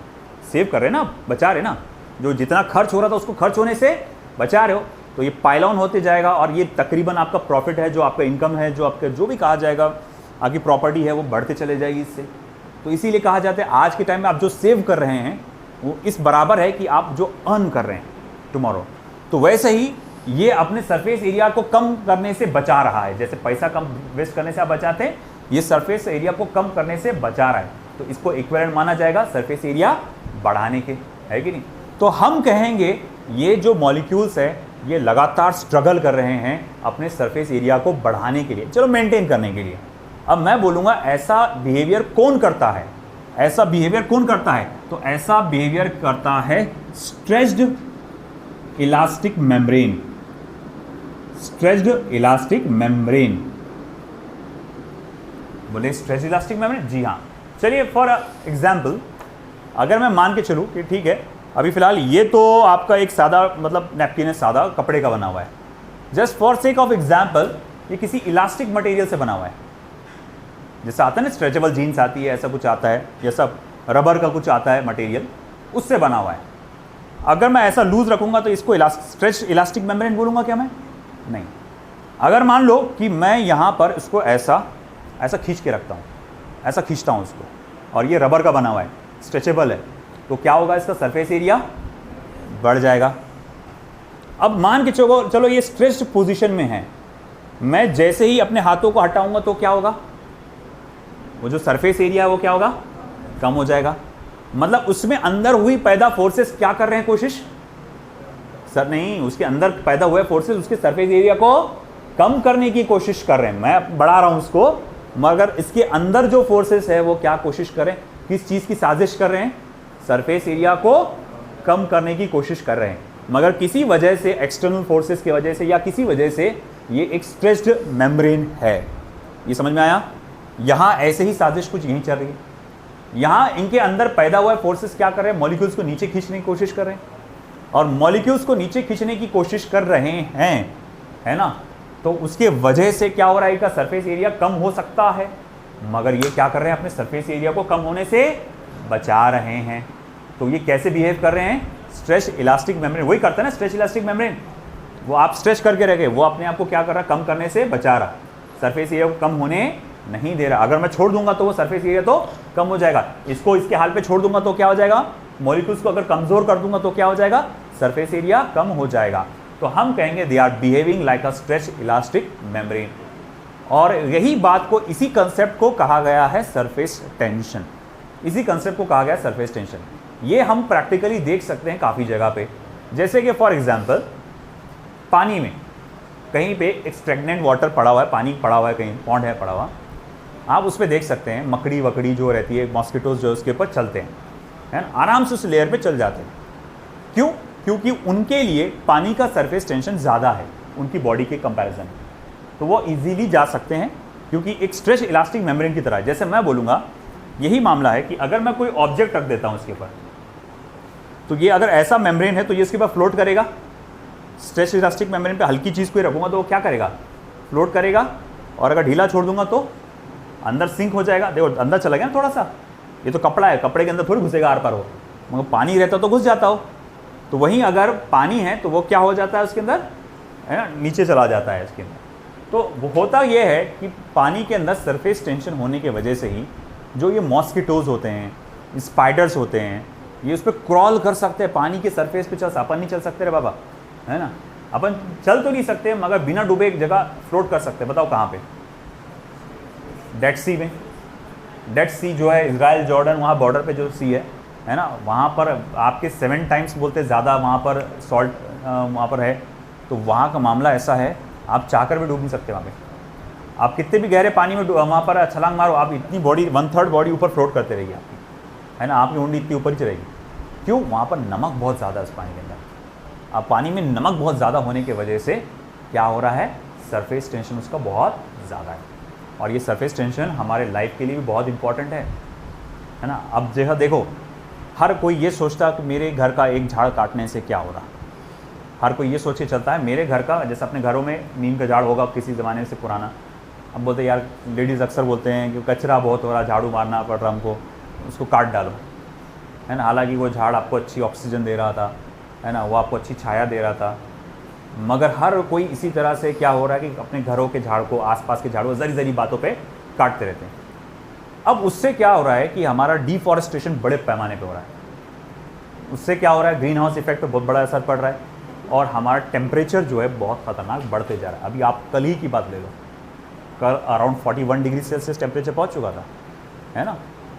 सेव कर रहे हैं ना, बचा रहे ना। जो जितना खर्च हो रहा था उसको खर्च होने से बचा रहे हो, तो ये पाइल ऑन होते जाएगा और ये तकरीबन आपका प्रॉफिट है, जो आपका इनकम है, जो आपका जो भी कहा जाएगा आपकी प्रॉपर्टी है, वो बढ़ते चले जाएगी इससे। तो इसीलिए कहा जाता है आज के टाइम में आप जो सेव कर रहे हैं वो इस बराबर है कि आप जो अर्न कर रहे हैं टुमारो। तो वैसे ही ये अपने सरफेस एरिया को कम करने से बचा रहा है, जैसे पैसा कम वेस्ट करने से आप बचाते हैं, ये सरफेस एरिया को कम करने से बचा रहा है। तो इसको इक्विवेलेंट माना जाएगा सरफेस एरिया बढ़ाने के, है कि नहीं। तो हम कहेंगे ये जो मॉलिक्यूल्स है ये लगातार स्ट्रगल कर रहे हैं अपने सरफेस एरिया को बढ़ाने के लिए, चलो मेंटेन करने के लिए। अब मैं बोलूँगा ऐसा बिहेवियर कौन करता है, ऐसा बिहेवियर कौन करता है, तो ऐसा बिहेवियर करता है stretched elastic membrane, stretched elastic membrane. बोले स्ट्रेच्ड इलास्टिक मेम्ब्रेन, जी हाँ। चलिए फॉर एग्जाम्पल अगर मैं मान के चलूँ कि ठीक है अभी फ़िलहाल ये तो आपका एक सादा मतलब नैपकिन है, सादा कपड़े का बना हुआ है, just for sake of example ये किसी इलास्टिक मटेरियल से बना हुआ है, जैसा आता है ना स्ट्रेचेबल जीन्स आती है, ऐसा कुछ आता है, या सब रबर का कुछ आता है मटेरियल, उससे बना हुआ है। अगर मैं ऐसा लूज रखूँगा तो इसको स्ट्रेच इलास्टिक मेम्ब्रेन बोलूँगा क्या मैं? नहीं। अगर मान लो कि मैं यहाँ पर इसको ऐसा ऐसा खींच के रखता हूँ, ऐसा खींचता हूँ इसको, और ये रबर का बना हुआ है, स्ट्रेचेबल है, तो क्या होगा, इसका सरफेस एरिया बढ़ जाएगा। अब मान के चलो ये स्ट्रेच्ड पोजीशन में है, मैं जैसे ही अपने हाथों को हटाऊंगा तो क्या होगा, वो जो सरफेस एरिया है वो क्या होगा, कम हो जाएगा। मतलब उसमें अंदर हुई पैदा फोर्सेस क्या कर रहे हैं, कोशिश सर नहीं, उसके अंदर पैदा हुए फोर्सेस उसके सरफेस एरिया को कम करने की कोशिश कर रहे हैं। मैं बढ़ा रहा हूं उसको, मगर इसके अंदर जो फोर्सेस है वो क्या कोशिश कर रहे हैं, किस चीज़ की साजिश कर रहे हैं, सरफेस एरिया को कम करने की कोशिश कर रहे हैं। मगर किसी वजह से, एक्सटर्नल फोर्सेस की वजह से या किसी वजह से ये एक स्ट्रेच्ड मेम्ब्रेन है। ये समझ में आया? यहाँ ऐसे ही साजिश कुछ यहीं चल रही है। यहाँ इनके अंदर पैदा हुआ फोर्सेस क्या कर रहे हैं, मॉलिक्यूल्स को नीचे खींचने की कोशिश कर रहे हैं, और मॉलिक्यूल्स को नीचे खींचने की कोशिश कर रहे हैं, है ना। तो उसके वजह से क्या हो रहा है, इसका सरफेस एरिया कम हो सकता है, मगर ये क्या कर रहे हैं, अपने सरफेस एरिया को कम होने से बचा रहे हैं। तो ये कैसे बिहेव कर रहे हैं, स्ट्रेच इलास्टिक मेम्ब्रेन वही करता है ना, स्ट्रेच इलास्टिक मेम्ब्रेन, वो आप स्ट्रेच करके रखे, वो अपने आप को क्या कर रहा है, कम करने से बचा रहा, सरफेस एरिया को कम होने नहीं दे रहा। अगर मैं छोड़ दूंगा तो वो सरफेस एरिया तो कम हो जाएगा, इसको इसके हाल पे छोड़ दूंगा तो क्या हो जाएगा, मॉलिक्यूल्स को अगर कमजोर कर दूंगा तो क्या हो जाएगा, सरफेस एरिया कम हो जाएगा। तो हम कहेंगे they are behaving like a stretch elastic membrane. और यही बात को, इसी कंसेप्ट को कहा गया है सरफेस टेंशन। इसी कंसेप्ट को कहा गया है सरफेस टेंशन। ये हम प्रैक्टिकली देख सकते हैं काफ़ी जगह पे। जैसे कि फॉर एग्जांपल पानी में कहीं पे एक स्टेगनेंट वाटर पड़ा हुआ है, पानी पड़ा हुआ है, कहीं पॉन्ड है पड़ा हुआ, आप उस पर देख सकते हैं मकड़ी वकड़ी जो रहती है, मॉस्किटोज जो उसके ऊपर चलते हैं, है ना, आराम से उस लेयर पे चल जाते हैं। क्यों? क्योंकि उनके लिए पानी का सरफेस टेंशन ज़्यादा है उनकी बॉडी के कंपैरिजन में, तो वो इजीली जा सकते हैं, क्योंकि एक स्ट्रेच इलास्टिक मेम्ब्रेन की तरह है। जैसे मैं बोलूँगा यही मामला है कि अगर मैं कोई ऑब्जेक्ट रख देता हूँ इसके ऊपर, तो ये अगर ऐसा मेम्ब्रेन है तो ये इसके ऊपर फ्लोट करेगा। स्ट्रेच इलास्टिक मेम्ब्रेन पे हल्की चीज़ को ही रखूँगा तो वो क्या करेगा? फ्लोट करेगा। और अगर ढीला छोड़ दूंगा तो अंदर सिंक हो जाएगा। देखो अंदर चला गया ना थोड़ा सा, ये तो कपड़ा है, कपड़े के अंदर थोड़ी घुसेगा आर पार हो, मगर पानी रहता तो घुस जाता हो। तो वहीं अगर पानी है तो वो क्या हो जाता है उसके अंदर, है ना, नीचे चला जाता है इसके अंदर। तो वो होता ये है कि पानी के अंदर सरफेस टेंशन होने की वजह से ही जो ये मॉस्किटोज होते हैं, स्पाइडर्स होते हैं, ये उस पर क्रॉल कर सकते हैं, पानी के सरफेस पे चल। अपन नहीं चल सकते रे बाबा, है ना, अपन चल तो नहीं सकते मगर बिना डूबे एक जगह फ्लोट कर सकते हैं। बताओ कहाँ पे? डेड सी में। डेड सी जो है इजराइल जॉर्डन वहाँ बॉर्डर पे जो सी है ना, वहाँ पर आपके 7 टाइम्स बोलते ज़्यादा वहाँ पर सॉल्ट वहाँ पर है। तो वहाँ का मामला ऐसा है, आप चाहकर भी डूब नहीं सकते वहाँ पे। आप कितने भी गहरे पानी में वहाँ पर छलांग मारो, आप इतनी बॉडी 1/3 बॉडी ऊपर फ्लोट करते रहेगी आपकी, है ना, आपकी उंगली इतनी ऊपर ही चलेगी। क्यों? वहाँ पर नमक बहुत ज़्यादा है उस पानी के अंदर। अब पानी में नमक बहुत ज़्यादा होने की वजह से क्या हो रहा है, सरफेस टेंशन उसका बहुत ज़्यादा है। और ये सरफेस टेंशन हमारे लाइफ के लिए भी बहुत इंपॉर्टेंट है ना। अब जगह देखो, हर कोई ये सोचता कि मेरे घर का एक झाड़ काटने से क्या हो रहा, हर कोई ये सोच के चलता है मेरे घर का, जैसे अपने घरों में नीम का झाड़ होगा किसी ज़माने से पुराना, अब बोलते यार लेडीज़ अक्सर बोलते हैं कि कचरा बहुत हो रहा, झाड़ू मारना पड़ रहा हमको, उसको काट डालो, है ना। हालांकि वो झाड़ आपको अच्छी ऑक्सीजन दे रहा था, है ना, वो आपको अच्छी छाया दे रहा था, मगर हर कोई इसी तरह से क्या हो रहा है कि अपने घरों के झाड़ को, आसपास के झाड़ को ज़री ज़री बातों पे काटते रहते हैं। अब उससे क्या हो रहा है कि हमारा डिफॉरेस्टेशन बड़े पैमाने पे हो रहा है। उससे क्या हो रहा है, ग्रीन हाउस इफेक्ट पे बहुत बड़ा असर पड़ रहा है और हमारा टेम्परेचर जो है बहुत ख़तरनाक बढ़ते जा रहा है। अभी आप कल ही की बात ले लो, कल अराउंड 41 डिग्री सेल्सियस टेम्परेचर पहुँच चुका था, है ना।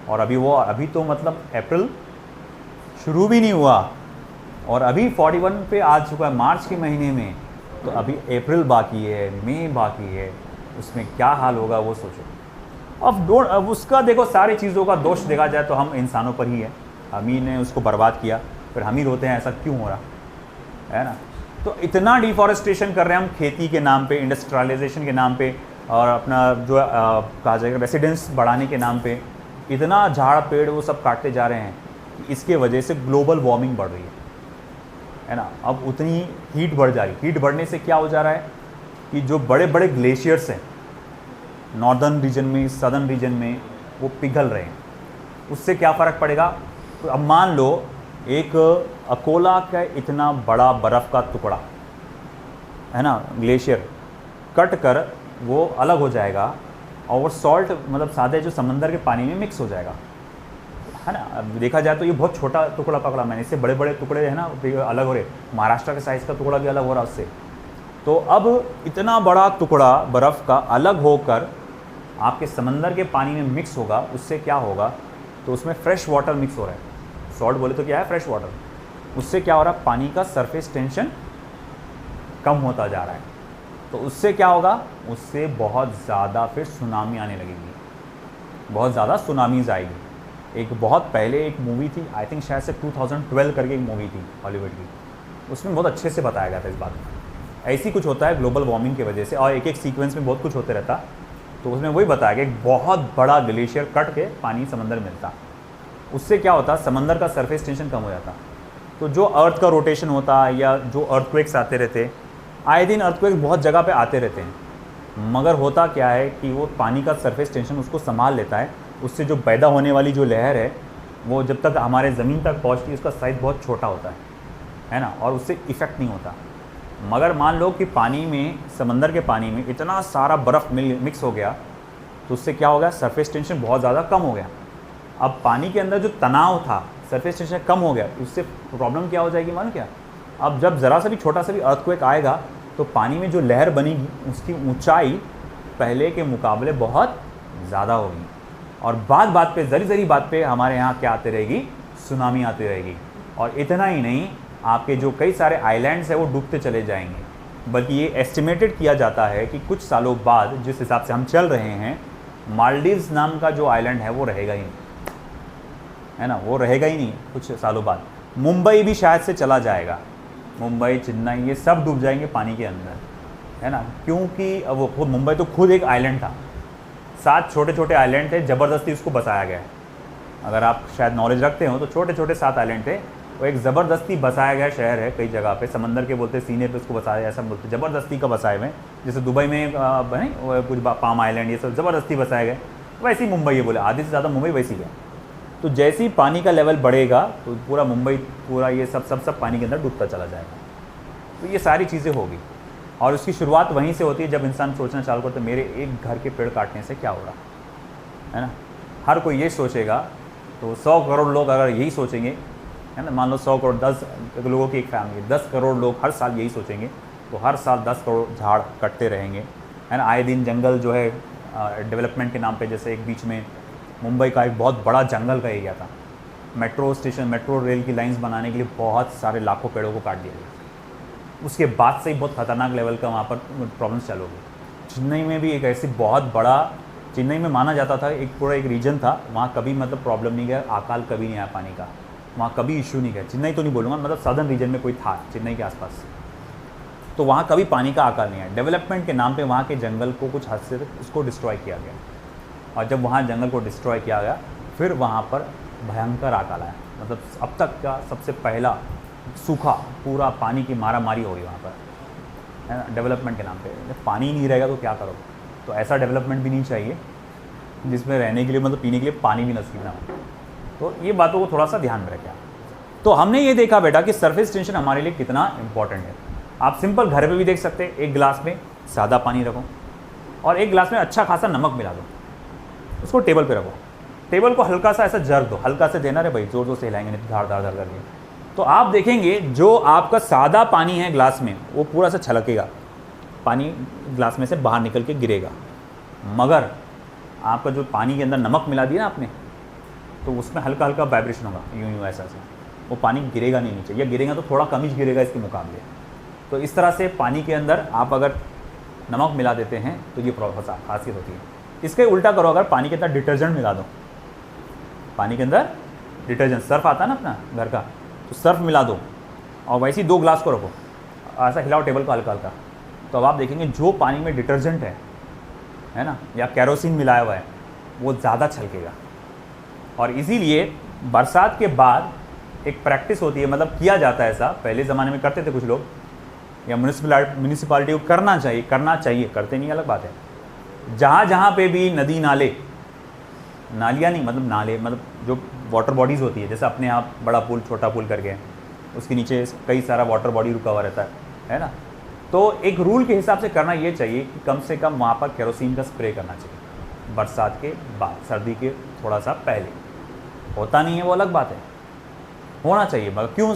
और अभी तो मतलब अप्रैल शुरू भी नहीं हुआ और अभी 41 पे आ चुका है मार्च के महीने में। तो अभी अप्रैल बाकी है, मई बाकी है, उसमें क्या हाल होगा वो सोचो। अब उसका देखो, सारी चीज़ों का दोष देखा जाए तो हम इंसानों पर ही है, हम ही ने उसको बर्बाद किया, फिर हम ही रोते हैं ऐसा क्यों हो रहा है ना। तो इतना डिफॉरेस्टेशन कर रहे हैं हम खेती के नाम पे, इंडस्ट्रियलाइजेशन के नाम पे, और अपना जो कहा जाएगा रेसिडेंस बढ़ाने के नाम पे इतना झाड़ पेड़ वो सब काटते जा रहे हैं कि इसके वजह से ग्लोबल वार्मिंग बढ़ रही है ना। अब उतनी हीट बढ़ जा रही, हीट बढ़ने से क्या हो जा रहा है कि जो बड़े बड़े ग्लेशियर्स हैं नॉर्दर्न रीजन में, सदर्न रीजन में, वो पिघल रहे हैं। उससे क्या फ़र्क पड़ेगा? तो अब मान लो एक अकोला का इतना बड़ा बर्फ़ का टुकड़ा, है ना, ग्लेशियर कट कर वो अलग हो जाएगा और वो सॉल्ट मतलब सादे जो समंदर के पानी में मिक्स हो जाएगा, है ना। अब देखा जाए तो ये बहुत छोटा टुकड़ा पकड़ा मैंने, इससे बड़े बड़े टुकड़े है ना अलग हो रहे, महाराष्ट्र के साइज़ का टुकड़ा भी अलग हो रहा उससे। तो अब इतना बड़ा टुकड़ा बर्फ़ का अलग होकर आपके समंदर के पानी में मिक्स होगा, उससे क्या होगा, तो उसमें फ्रेश वाटर मिक्स हो रहा है। सॉल्ट बोले तो क्या है, फ्रेश वाटर। उससे क्या हो रहा है, पानी का सरफेस टेंशन कम होता जा रहा है। तो उससे क्या होगा, उससे बहुत ज़्यादा फिर सुनामी आने लगेगी, बहुत ज़्यादा सुनामीज़ आएगी। एक बहुत पहले एक मूवी थी, आई थिंक शायद से 2012 करके एक मूवी थी हॉलीवुड की, उसमें बहुत अच्छे से बताया गया था इस बात में। ऐसी कुछ होता है ग्लोबल वार्मिंग की वजह से, और एक एक सीक्वेंस में बहुत कुछ होते रहता। तो उसमें वही बताया कि एक बहुत बड़ा ग्लेशियर कट के पानी समंदर में मिलता, उससे क्या होता, समंदर का सरफेस टेंशन कम हो जाता। तो जो अर्थ का रोटेशन होता या जो अर्थक्वेक्स आते रहते, आए दिन अर्थक्वेक्स बहुत जगह पे आते रहते हैं, मगर होता क्या है कि वो पानी का सरफेस टेंशन उसको संभाल लेता है। उससे जो पैदा होने वाली जो लहर है वो जब तक हमारे ज़मीन तक पहुँचती है उसका साइज़ बहुत छोटा होता है ना, और उससे इफ़ेक्ट नहीं होता। मगर मान लो कि पानी में, समंदर के पानी में इतना सारा बर्फ़ मिक्स हो गया, तो उससे क्या हो गया, सरफेस टेंशन बहुत ज़्यादा कम हो गया। अब पानी के अंदर जो तनाव था, सरफेस टेंशन कम हो गया, उससे प्रॉब्लम क्या हो जाएगी मालूम क्या, अब जब ज़रा सा भी छोटा सा भी अर्थक्वेक आएगा तो पानी में जो लहर बनेगी उसकी ऊंचाई पहले के मुकाबले बहुत ज़्यादा होगी, और बात पे ज़री बात पे हमारे यहाँ क्या आती रहेगी, सुनामी आती रहेगी। और इतना ही नहीं, आपके जो कई सारे आइलैंड्स हैं वो डूबते चले जाएंगे। बल्कि ये एस्टिमेटेड किया जाता है कि कुछ सालों बाद जिस हिसाब से हम चल रहे हैं, मालदीव्स नाम का जो आइलैंड है वो रहेगा ही नहीं, है ना, वो रहेगा ही नहीं कुछ सालों बाद। मुंबई भी शायद से चला जाएगा, मुंबई, चेन्नई, ये सब डूब जाएंगे पानी के अंदर, है ना, क्योंकि वो खुद मुंबई तो खुद एक आइलैंड था, 7 छोटे छोटे आइलैंड थे, ज़बरदस्ती उसको बसाया गया है। अगर आप शायद नॉलेज रखते हो तो छोटे छोटे 7 आइलैंड थे, वो एक ज़बरदस्ती बसाया गया शहर है। कई जगह पे समंदर के बोलते, सीने पे उसको बसाया, ऐसा बोलते, ज़बरदस्ती का बसाए हुए। जैसे दुबई में नहीं कुछ पाम आइलैंड, ये सब ज़बरदस्ती बसाए गए, वैसे ही मुंबई, ये बोले आधे से ज़्यादा मुंबई वैसी है। तो जैसे ही पानी का लेवल बढ़ेगा तो पूरा मुंबई, पूरा ये सब पानी के अंदर डूबता चला जाएगा। तो ये सारी चीज़ें होगी, और उसकी शुरुआत वहीं से होती है जब इंसान सोचना चालू करता है मेरे एक घर के पेड़ काटने से क्या हो रहा है ना। हर कोई ये सोचेगा तो 100 करोड़ लोग अगर यही सोचेंगे, है ना, मान लो 100 करोड़ 10 लोगों की एक फैमिली, 10 करोड़ लोग हर साल यही सोचेंगे, तो हर साल 10 करोड़ झाड़ कटते रहेंगे, है ना। आए दिन जंगल जो है डेवलपमेंट के नाम पे, जैसे एक बीच में मुंबई का एक बहुत बड़ा जंगल का एरिया था, मेट्रो स्टेशन, मेट्रो रेल की लाइंस बनाने के लिए बहुत सारे लाखों पेड़ों को काट दिया गया। उसके बाद से ही बहुत खतरनाक लेवल का वहाँ पर प्रॉब्लम्स चालू हो गई। चेन्नई में भी एक ऐसी बहुत बड़ा, चेन्नई में माना जाता था एक पूरा एक रीजन था, वहाँ कभी मतलब प्रॉब्लम नहीं गया, अकाल कभी नहीं आया पानी का, वहाँ कभी इशू नहीं गया। चेन्नई तो नहीं बोलूँगा, मतलब सदर्न रीजन में कोई था चेन्नई के आसपास, तो वहाँ कभी पानी का अकाल नहीं आया। डेवलपमेंट के नाम पे वहाँ के जंगल को कुछ हद से उसको डिस्ट्रॉय किया गया, और जब वहाँ जंगल को डिस्ट्रॉय किया गया फिर वहाँ पर भयंकर अकाल आया। मतलब अब तक का सबसे पहला सूखा, पूरा पानी की मारा मारी हो गई वहाँ पर, है ना, डेवलपमेंट के नाम पे। जब पानी नहीं रहेगा तो क्या करोगे? तो ऐसा डेवलपमेंट भी नहीं चाहिए जिसमें रहने के लिए, मतलब पीने के लिए पानी भी नसीब ना हो। तो ये बातों को थोड़ा सा ध्यान में रखें। तो हमने ये देखा बेटा कि सरफेस टेंशन हमारे लिए कितना इंपॉर्टेंट है। आप सिंपल घर पे भी देख सकते हैं, एक गिलास में सादा पानी रखो और एक गिलास में अच्छा खासा नमक मिला दो, उसको टेबल पे रखो, टेबल को हल्का सा ऐसा जर्क दो, हल्का से देना रे भाई, जोर जोर से हिलाएंगे नहीं, धार धार धार करके। तो आप देखेंगे जो आपका सादा पानी है ग्लास में वो पूरा सा छलकेगा, पानी ग्लास में से बाहर निकल के गिरेगा। मगर आपका जो पानी के अंदर नमक मिला दिया ना आपने, तो उसमें हल्का हल्का वाइब्रेशन होगा, यूं यूं ऐसा ऐसा, वो पानी गिरेगा नहीं नीचे, या गिरेगा तो थोड़ा कम ही गिरेगा इसके मुकाबले। तो इस तरह से पानी के अंदर आप अगर नमक मिला देते हैं तो ये खासियत होती है। इसके उल्टा करो, अगर पानी के अंदर डिटर्जेंट मिला दो, पानी के अंदर डिटर्जेंट, सर्फ आता है ना अपना घर का, तो सर्फ मिला दो और वैसे ही 2 ग्लास को रखो, ऐसा हिलाओ टेबल को हल्का हल्का, तो अब आप देखेंगे जो पानी में डिटर्जेंट है ना, या केरोसिन मिलाया हुआ है, वो ज़्यादा छलकेगा। और इसीलिए बरसात के बाद एक प्रैक्टिस होती है, मतलब किया जाता है ऐसा, पहले ज़माने में करते थे कुछ लोग, या म्यूनिसिपालिटी को करना चाहिए, करते नहीं अलग बात है। जहाँ जहाँ पे भी नदी नाले, नालियाँ नहीं मतलब नाले, मतलब जो वाटर बॉडीज़ होती है, जैसे अपने यहाँ बड़ा पुल छोटा पुल करके, उसके नीचे कई सारा वाटर बॉडी रुका हुआ रहता है ना, तो एक रूल के हिसाब से करना ये चाहिए कि कम से कम वहाँ पर केरोसिन का स्प्रे करना चाहिए बरसात के बाद, सर्दी के थोड़ा सा पहले। होता नहीं है वो अलग बात है, होना चाहिए। मगर क्यों?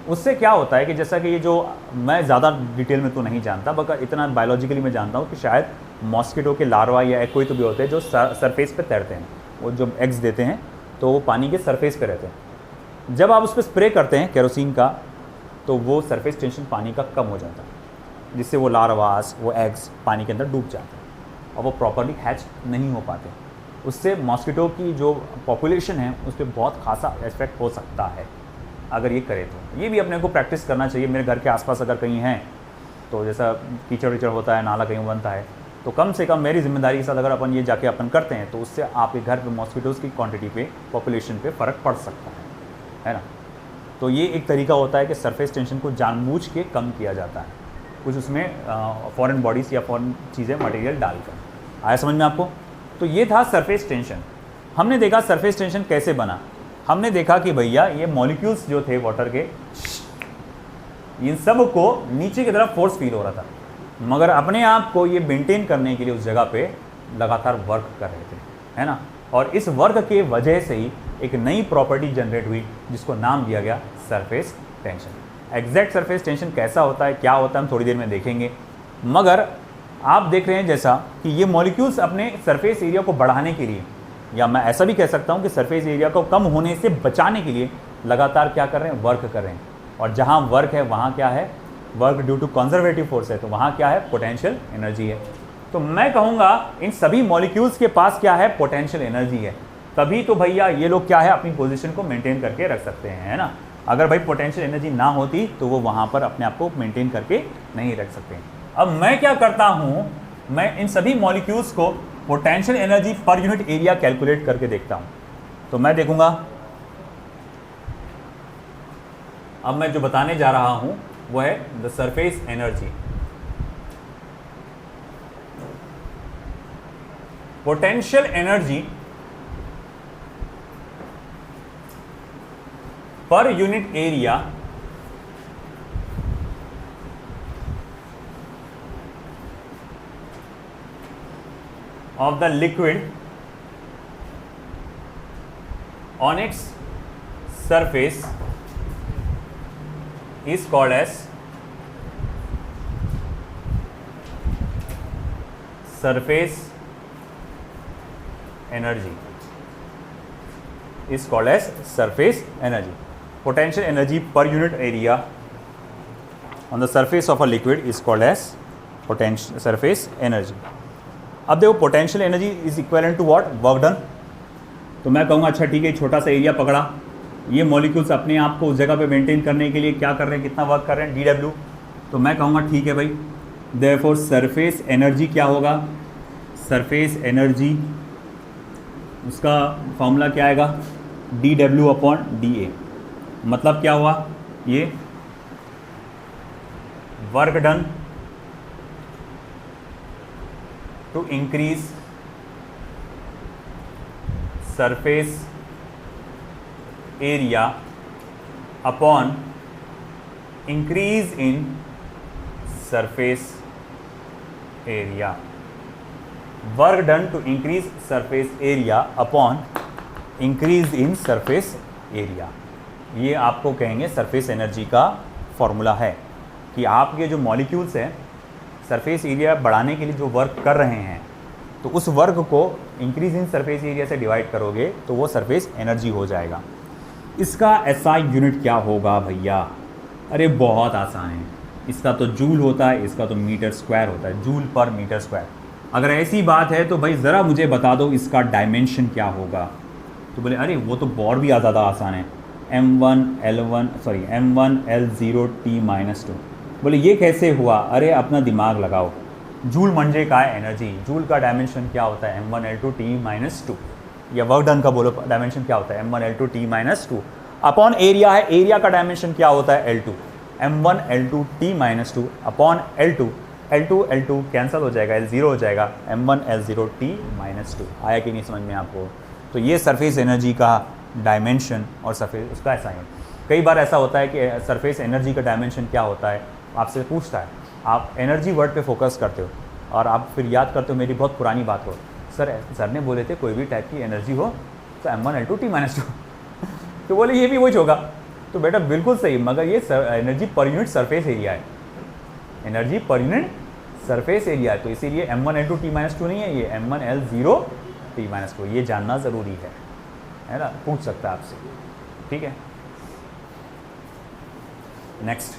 उससे क्या होता है कि जैसा कि ये जो, मैं ज़्यादा डिटेल में तो नहीं जानता, मगर इतना बायोलॉजिकली मैं जानता हूँ कि शायद मॉस्किटो के लार्वा या कोई तो भी होते हैं जो सरफेस पे तैरते हैं, वो जो एग्स देते हैं तो वो पानी के सरफेस पे रहते हैं। जब आप उस पर स्प्रे करते हैं केरोसिन का, तो वो सरफेस टेंशन पानी का कम हो जाता है, जिससे वो लार्वास, वो एग्स पानी के अंदर डूब जाते हैं और वो प्रॉपरली हैच नहीं हो पाते। उससे मॉस्किटो की जो पॉपुलेशन है उस पर बहुत खासा इफेक्ट हो सकता है अगर ये करे तो। ये भी अपने को प्रैक्टिस करना चाहिए। मेरे घर के आसपास अगर कहीं हैं तो जैसा कीचड़ वीचड़ होता है, नाला कहीं बनता है, तो कम से कम मेरी जिम्मेदारी के साथ अगर अपन ये जाके अपन करते हैं तो उससे आपके घर पे मॉस्किटोज़ की क्वांटिटी पे, पॉपुलेशन पे फ़र्क पड़ सकता है ना। तो ये एक तरीका होता है कि सरफेस टेंशन को जानबूझ के कम किया जाता है, कुछ उसमें फॉरेन बॉडीज़ या फॉरेन चीज़ें मटेरियल डालकर। आया समझ में आपको? तो ये था सरफेस टेंशन। हमने देखा सरफेस टेंशन कैसे बना। हमने देखा कि भैया ये मॉलिक्यूल्स जो थे वाटर के, इन सब को नीचे की तरफ फोर्स फील हो रहा था, मगर अपने आप को ये मेंटेन करने के लिए उस जगह पे लगातार वर्क कर रहे थे, है ना। और इस वर्क के वजह से ही एक नई प्रॉपर्टी जनरेट हुई जिसको नाम दिया गया surface tension. Exact surface tension कैसा होता है, क्या होता है, हम थोड़ी देर में देखेंगे। मगर आप देख रहे हैं जैसा कि ये मॉलिक्यूल्स अपने सरफेस एरिया को बढ़ाने के लिए, या मैं ऐसा भी कह सकता हूँ कि सरफेस एरिया को कम होने से बचाने के लिए लगातार क्या कर रहे हैं, वर्क कर रहे हैं। और जहाँ वर्क है वहाँ क्या है, work due to conservative force है, तो वहाँ क्या है, पोटेंशियल एनर्जी है। तो मैं कहूँगा इन सभी मॉलिक्यूल्स के पास क्या है, पोटेंशियल एनर्जी है। तभी तो भैया ये लोग क्या है, अपनी पोजीशन को मेंटेन करके रख सकते हैं, है ना। अगर भाई पोटेंशियल एनर्जी ना होती तो वो वहाँ पर अपने आप को मेंटेन करके नहीं रख सकते। अब मैं क्या करता हूँ, मैं इन सभी मॉलिक्यूल्स को potential energy per unit area calculate करके देखता हूँ। तो मैं देखूंगा, अब मैं जो बताने जा रहा हूँ वो है the surface energy, potential energy per unit area of the liquid on its surface is called as surface energy, is called as surface energy. Potential energy per unit area on the surface of a liquid is called as potential surface energy. अब देखो potential energy is equal to what, work done. तो मैं कहूँगा अच्छा ठीक है, छोटा सा एरिया पकड़ा, ये मॉलिक्यूल्स अपने आप को उस जगह पे मेंटेन करने के लिए क्या कर रहे हैं, कितना वर्क कर रहे हैं, dW। तो मैं कहूँगा ठीक है भाई, देयरफॉर सरफेस एनर्जी क्या होगा, सरफेस एनर्जी उसका फॉर्मूला क्या आएगा, dW/dA। मतलब क्या हुआ, ये work done to increase surface area upon increase in surface area, work done to increase surface area upon increase in surface area। ये आपको कहेंगे सरफेस एनर्जी का फॉर्मूला है कि आपके जो मॉलिक्यूल्स हैं सरफेस एरिया बढ़ाने के लिए जो वर्क कर रहे हैं, तो उस वर्क को इंक्रीज इन सरफेस एरिया से डिवाइड करोगे तो वो सरफेस एनर्जी हो जाएगा। इसका एसआई यूनिट क्या होगा भैया, अरे बहुत आसान है, इसका तो जूल होता है, इसका तो मीटर स्क्वायर होता है, जूल पर मीटर स्क्वायर। अगर ऐसी बात है तो भाई ज़रा मुझे बता दो इसका डायमेंशन क्या होगा। तो बोले अरे वो तो और भी ज़्यादा आसान है, m1l0t-2। बोले ये कैसे हुआ, अरे अपना दिमाग लगाओ, जूल मंजे का है एनर्जी, जूल का डायमेंशन क्या होता है, m1l2t-2, या वर्क डन का बोलो डायमेंशन क्या होता है, m1l2t-2 अपॉन एरिया है, एरिया का डायमेंशन क्या होता है, L2, m1l2t-2 upon L2, L2 cancel हो जाएगा, L0 हो जाएगा, m1l0t-2। आया कि नहीं समझ में आपको। तो ये सरफेस एनर्जी का डायमेंशन और सरफेस उसका ऐसा है। कई बार ऐसा होता है कि सरफेस एनर्जी का डायमेंशन क्या होता है, आपसे पूछता है, आप एनर्जी वर्ड पे फोकस करते हो और आप फिर याद करते हो मेरी बहुत पुरानी बात हो, सर ने बोले थे कोई भी टाइप की एनर्जी हो तो m1l2t-2 तो बोले ये भी वही होगा। तो बेटा बिल्कुल सही, मगर ये energy per unit surface area है, energy per unit surface area है, तो इसीलिए m1l2t-2 नहीं है, ये m1l0t-2। ये जानना ज़रूरी है ना, पूछ सकता है आपसे, ठीक है। नेक्स्ट,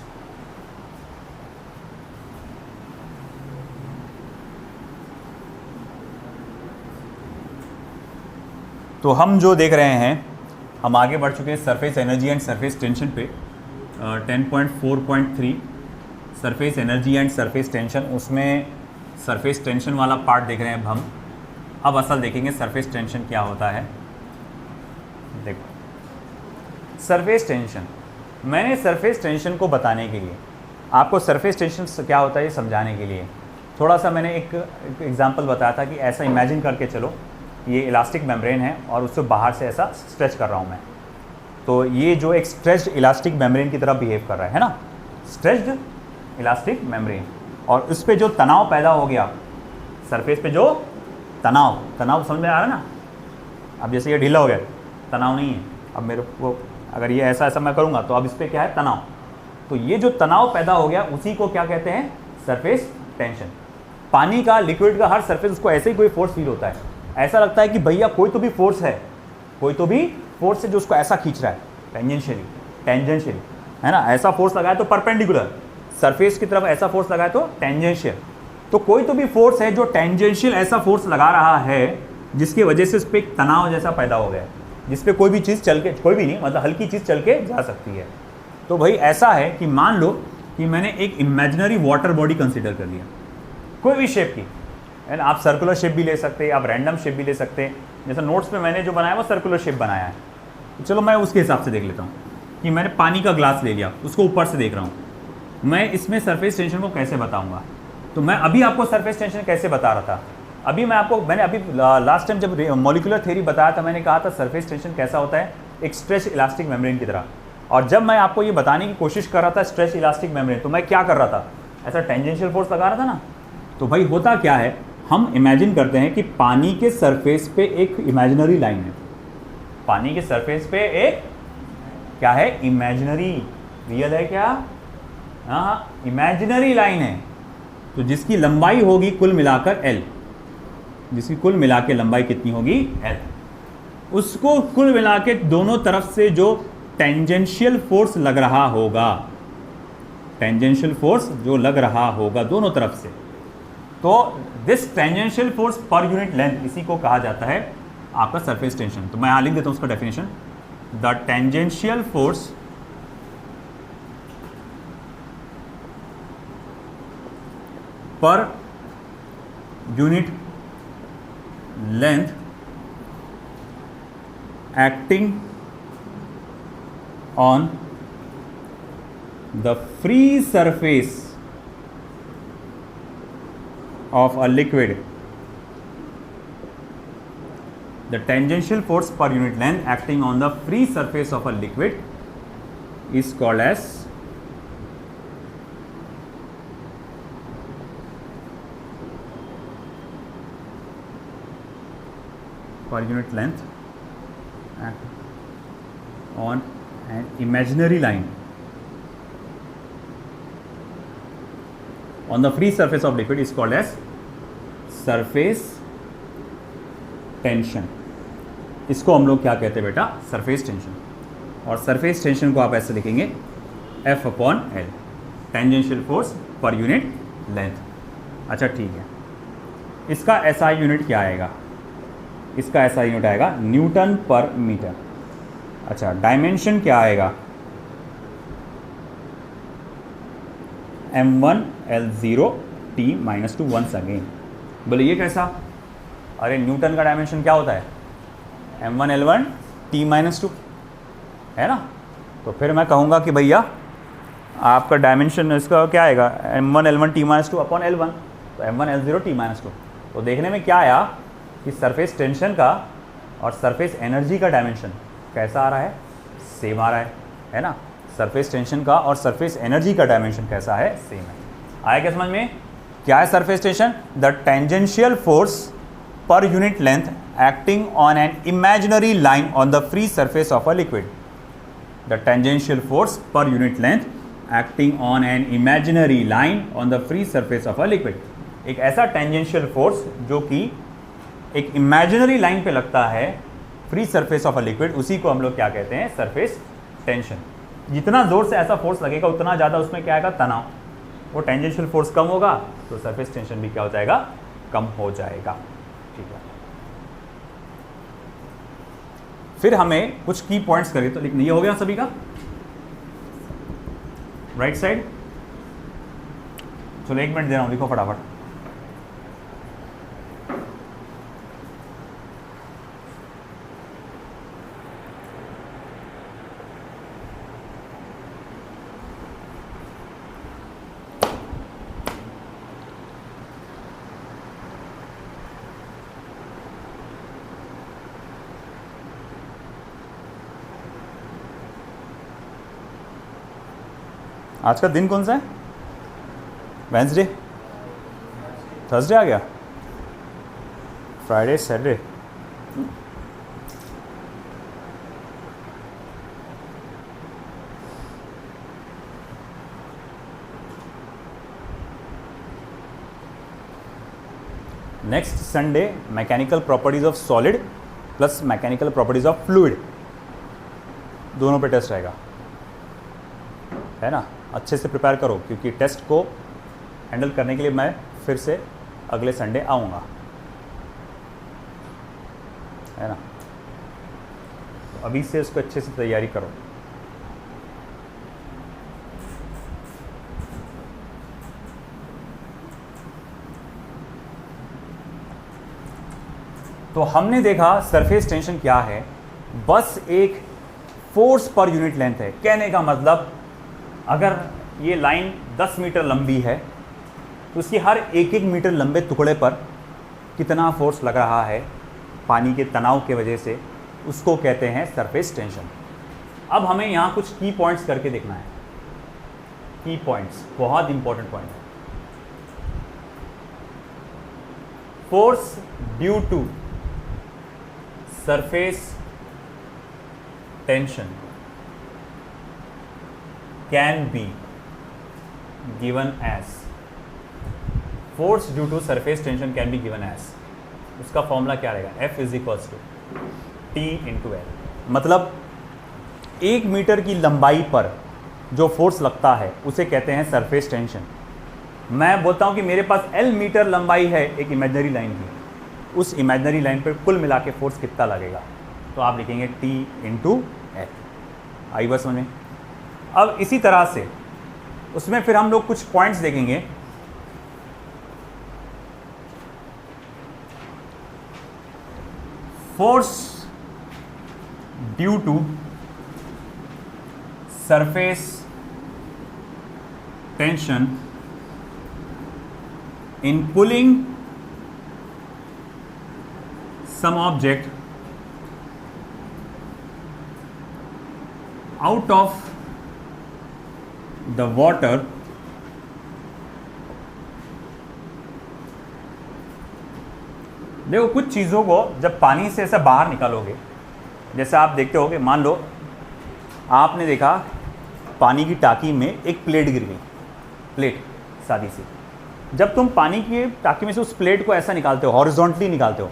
तो हम जो देख रहे हैं, हम आगे बढ़ चुके हैं surface energy and surface tension पे। 10.4.3 surface energy and surface tension, उसमें सरफेस टेंशन वाला पार्ट देख रहे हैं हम। अब असल देखेंगे सरफेस टेंशन क्या होता है। देखो सरफेस टेंशन, मैंने सरफेस टेंशन को बताने के लिए, आपको सरफेस टेंशन क्या होता है ये समझाने के लिए थोड़ा सा मैंने एक एग्जांपल बताया था कि ऐसा इमेजिन करके चलो, ये इलास्टिक मेम्ब्रेन है और उससे बाहर से ऐसा स्ट्रेच कर रहा हूँ मैं, तो ये जो एक स्ट्रेच्ड इलास्टिक मेम्ब्रेन की तरह बिहेव कर रहा है ना, स्ट्रेच्ड इलास्टिक मेम्ब्रेन, और उस पर जो तनाव पैदा हो गया, सरफेस पे जो तनाव समझ में आ रहा है ना। अब जैसे ये ढीला हो गया, तनाव नहीं है, अब मेरे को अगर ये ऐसा मैं करूँगा तो अब इस पर क्या है, तनाव। तो ये जो तनाव पैदा हो गया उसी को क्या कहते हैं, सरफेस टेंशन। पानी का, लिक्विड का हर सरफेस उसको ऐसे ही कोई फोर्स फील होता है, ऐसा लगता है कि भैया कोई तो भी फोर्स है, कोई तो भी फोर्स है जो उसको ऐसा खींच रहा है, टेंजेंशियली, है ना। ऐसा फोर्स लगाया तो परपेंडिकुलर, सरफेस की तरफ ऐसा फोर्स लगाया तो टेंजेंशियल। तो कोई तो भी फोर्स है जो टेंजेंशियल ऐसा फोर्स लगा रहा है जिसकी वजह से उस पर एक तनाव जैसा पैदा हो गया, जिस पे कोई भी चीज़ चल के, कोई भी नहीं मतलब हल्की चीज़ चल के जा सकती है। तो भाई ऐसा है कि मान लो कि मैंने एक इमेजिनरी वाटर बॉडी कंसीडर कर लिया, कोई भी शेप की, है ना। आप सर्कुलर शेप भी ले सकते हैं, आप रैंडम शेप भी ले सकते हैं। जैसे नोट्स में मैंने जो बनाया वो सर्कुलर शेप बनाया है, तो चलो मैं उसके हिसाब से देख लेता हूँ कि मैंने पानी का ग्लास ले लिया, उसको ऊपर से देख रहा हूँ, मैं इसमें सरफेस टेंशन को कैसे बताऊँगा। तो मैं अभी आपको सरफेस टेंशन कैसे बता रहा था, अभी मैंने अभी लास्ट टाइम जब मॉलिक्यूलर थ्योरी बताया था, मैंने कहा था सरफेस टेंशन कैसा होता है, एक स्ट्रेच इलास्टिक मेम्ब्रेन की तरह। और जब मैं आपको ये बताने की कोशिश कर रहा था स्ट्रेच इलास्टिक मेम्ब्रेन, तो मैं क्या कर रहा था, ऐसा टेंजेंशियल फोर्स लगा रहा था ना। तो भाई होता क्या है, हम इमेजिन करते हैं कि पानी के सरफेस पे एक इमेजिनरी लाइन है, पानी के सरफेस पे एक क्या है, इमेजिनरी, रियल है क्या, हाँ इमेजिनरी लाइन है, तो जिसकी लंबाई होगी कुल मिलाकर L, जिसकी कुल मिला के लंबाई कितनी होगी L, उसको कुल मिला के दोनों तरफ से जो टेंजेंशियल फोर्स लग रहा होगा, टेंजेंशियल फोर्स जो लग रहा होगा दोनों तरफ से, तो this tangential force per unit length, इसी को कहा जाता है आपका सरफेस टेंशन। तो मैं यहाँ लिख देता हूँ उसका definition, the tangential force per unit length acting on the free surface of a liquid, the tangential force per unit length acting on the free surface of a liquid is called as per unit length on an imaginary line on the free surface of liquid is called as surface tension। इसको हम लोग क्या कहते हैं बेटा, surface tension. और surface tension को आप ऐसे लिखेंगे F/L, tangential force per unit length. अच्छा ठीक है, इसका SI यूनिट क्या आएगा, इसका SI यूनिट आएगा न्यूटन पर मीटर। अच्छा डायमेंशन क्या आएगा, M1L0 T-2 वंस अगेन। बोले ये कैसा, अरे न्यूटन का डायमेंशन क्या होता है, M1L1 T-2 है ना। तो फिर मैं कहूँगा कि भैया आपका डायमेंशन इसका क्या आएगा, M1L1 T-2 अपॉन L1, तो M1L0 T-2। तो देखने में क्या आया कि सरफेस टेंशन का और सरफेस एनर्जी का डायमेंशन कैसा आ रहा है, सेम आ रहा है ना। सरफेस टेंशन का और सरफेस एनर्जी का डायमेंशन कैसा है, सेम है। आया क्या समझ में, क्या है surface tension, the tangential force per unit length acting on an imaginary line on the free surface of a liquid, the tangential force per unit length acting on an imaginary line on the free surface of a liquid. एक ऐसा tangential force जो कि एक imaginary line पे लगता है free surface of a liquid, उसी को हम लोग क्या कहते हैं, सरफेस टेंशन। जितना जोर से ऐसा फोर्स लगेगा उतना ज़्यादा उसमें क्या आएगा, तनाव। वो टेंजेंशियल फोर्स कम होगा तो सरफेस टेंशन भी क्या हो जाएगा, कम हो जाएगा। ठीक है, फिर हमें कुछ की पॉइंट्स करें तो लिखने, ये हो गया सभी का राइट साइड। चलो 1 मिनट दे रहा हूँ, लिखो फटाफट। आज का दिन कौन सा है, वेंसडे, थर्सडे आ गया, Friday, Saturday. Next Sunday mechanical properties of solid plus mechanical properties of fluid, दोनों पे टेस्ट रहेगा, है ना। अच्छे से प्रिपेयर करो क्योंकि टेस्ट को हैंडल करने के लिए मैं फिर से अगले संडे आऊँगा, है ना। तो अभी से इसको अच्छे से तैयारी करो। तो हमने देखा सरफेस टेंशन क्या है, बस एक फोर्स पर यूनिट लेंथ है। कहने का मतलब अगर ये लाइन 10 मीटर लंबी है तो उसकी हर एक एक मीटर लंबे टुकड़े पर कितना फोर्स लग रहा है पानी के तनाव के वजह से, उसको कहते हैं सरफेस टेंशन। अब हमें यहाँ कुछ की पॉइंट्स करके देखना है। की पॉइंट्स बहुत इंपॉर्टेंट पॉइंट है। Force due to surface tension can be given as, force due to surface tension can be given as, उसका फॉर्मूला क्या रहेगा, F is equals to T into L। मतलब 1 मीटर की लंबाई पर जो फोर्स लगता है उसे कहते हैं सरफेस टेंशन। मैं बोलता हूं कि मेरे पास L मीटर लंबाई है एक इमेजिनरी लाइन की, उस इमेजिनरी लाइन पर कुल मिला के फोर्स कितना लगेगा, तो आप लिखेंगे T इंटू L। आई बस समझ में। अब इसी तरह से उसमें फिर हम लोग कुछ पॉइंट्स देखेंगे। Force due to surface tension in pulling some object out of the water देखो कुछ चीज़ों को जब पानी से ऐसा बाहर निकालोगे, जैसे आप देखते होगे, मान लो आपने देखा पानी की टाँकी में एक प्लेट गिर गई, प्लेट सादी सी। जब तुम पानी की टाँकी में से उस प्लेट को ऐसा निकालते हो, हॉरिजॉन्टली निकालते हो,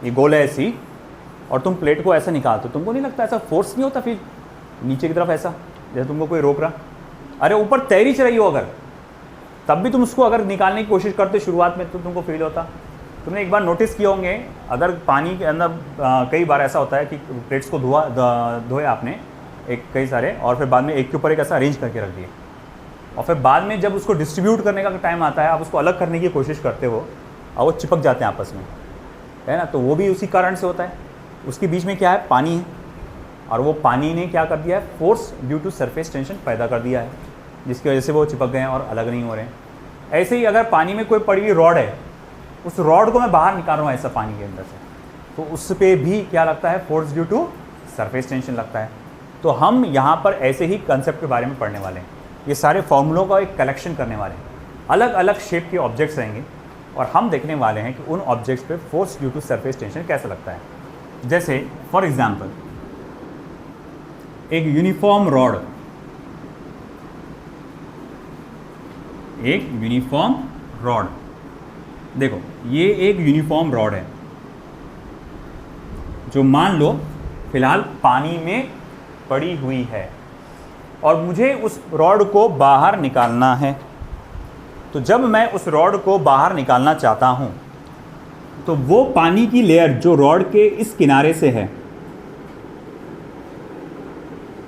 ये गोल है ऐसी, और तुम प्लेट को ऐसा निकालते हो, तुमको नहीं लगता ऐसा फोर्स नहीं होता फिर नीचे की तरफ ऐसा, जैसे तुमको कोई रोक रहा, अरे ऊपर तैरी चल रही हो अगर, तब भी तुम उसको अगर निकालने की कोशिश करते शुरुआत में तो तुमको फील होता। तुमने एक बार नोटिस किए होंगे, अगर पानी के अंदर कई बार ऐसा होता है कि प्लेट्स को धोए आपने एक कई सारे, और फिर बाद में एक के ऊपर एक ऐसा अरेंज करके रख दिए, और फिर बाद में जब उसको डिस्ट्रीब्यूट करने का टाइम आता है, आप उसको अलग करने की कोशिश करते हो और वो चिपक जाते हैं आपस में, है ना। तो वो भी उसी कारण से होता है, उसके बीच में क्या है, पानी है, और वो पानी ने क्या कर दिया है, force due to surface tension पैदा कर दिया है, जिसकी वजह से वो चिपक गए हैं और अलग नहीं हो रहे हैं। ऐसे ही अगर पानी में कोई पड़ी हुई रॉड है, उस रॉड को मैं बाहर निकाल रहा हूँ ऐसा पानी के अंदर से, तो उस पर भी क्या लगता है, force due to surface tension लगता है। तो हम यहाँ पर ऐसे ही कंसेप्ट के बारे में पढ़ने वाले हैं। ये सारे फॉर्मूलों का एक कलेक्शन करने वाले हैं, अलग अलग शेप के ऑब्जेक्ट्स रहेंगे, और हम देखने वाले हैं कि उन ऑब्जेक्ट्स पे force due to surface tension कैसा लगता है। जैसे फॉर एग्जांपल एक यूनिफॉर्म रॉड, एक यूनिफॉर्म रॉड, देखो ये एक यूनिफॉर्म रॉड है जो मान लो फिलहाल पानी में पड़ी हुई है, और मुझे उस रॉड को बाहर निकालना है। तो जब मैं उस रॉड को बाहर निकालना चाहता हूं, तो वो पानी की लेयर जो रॉड के इस किनारे से है,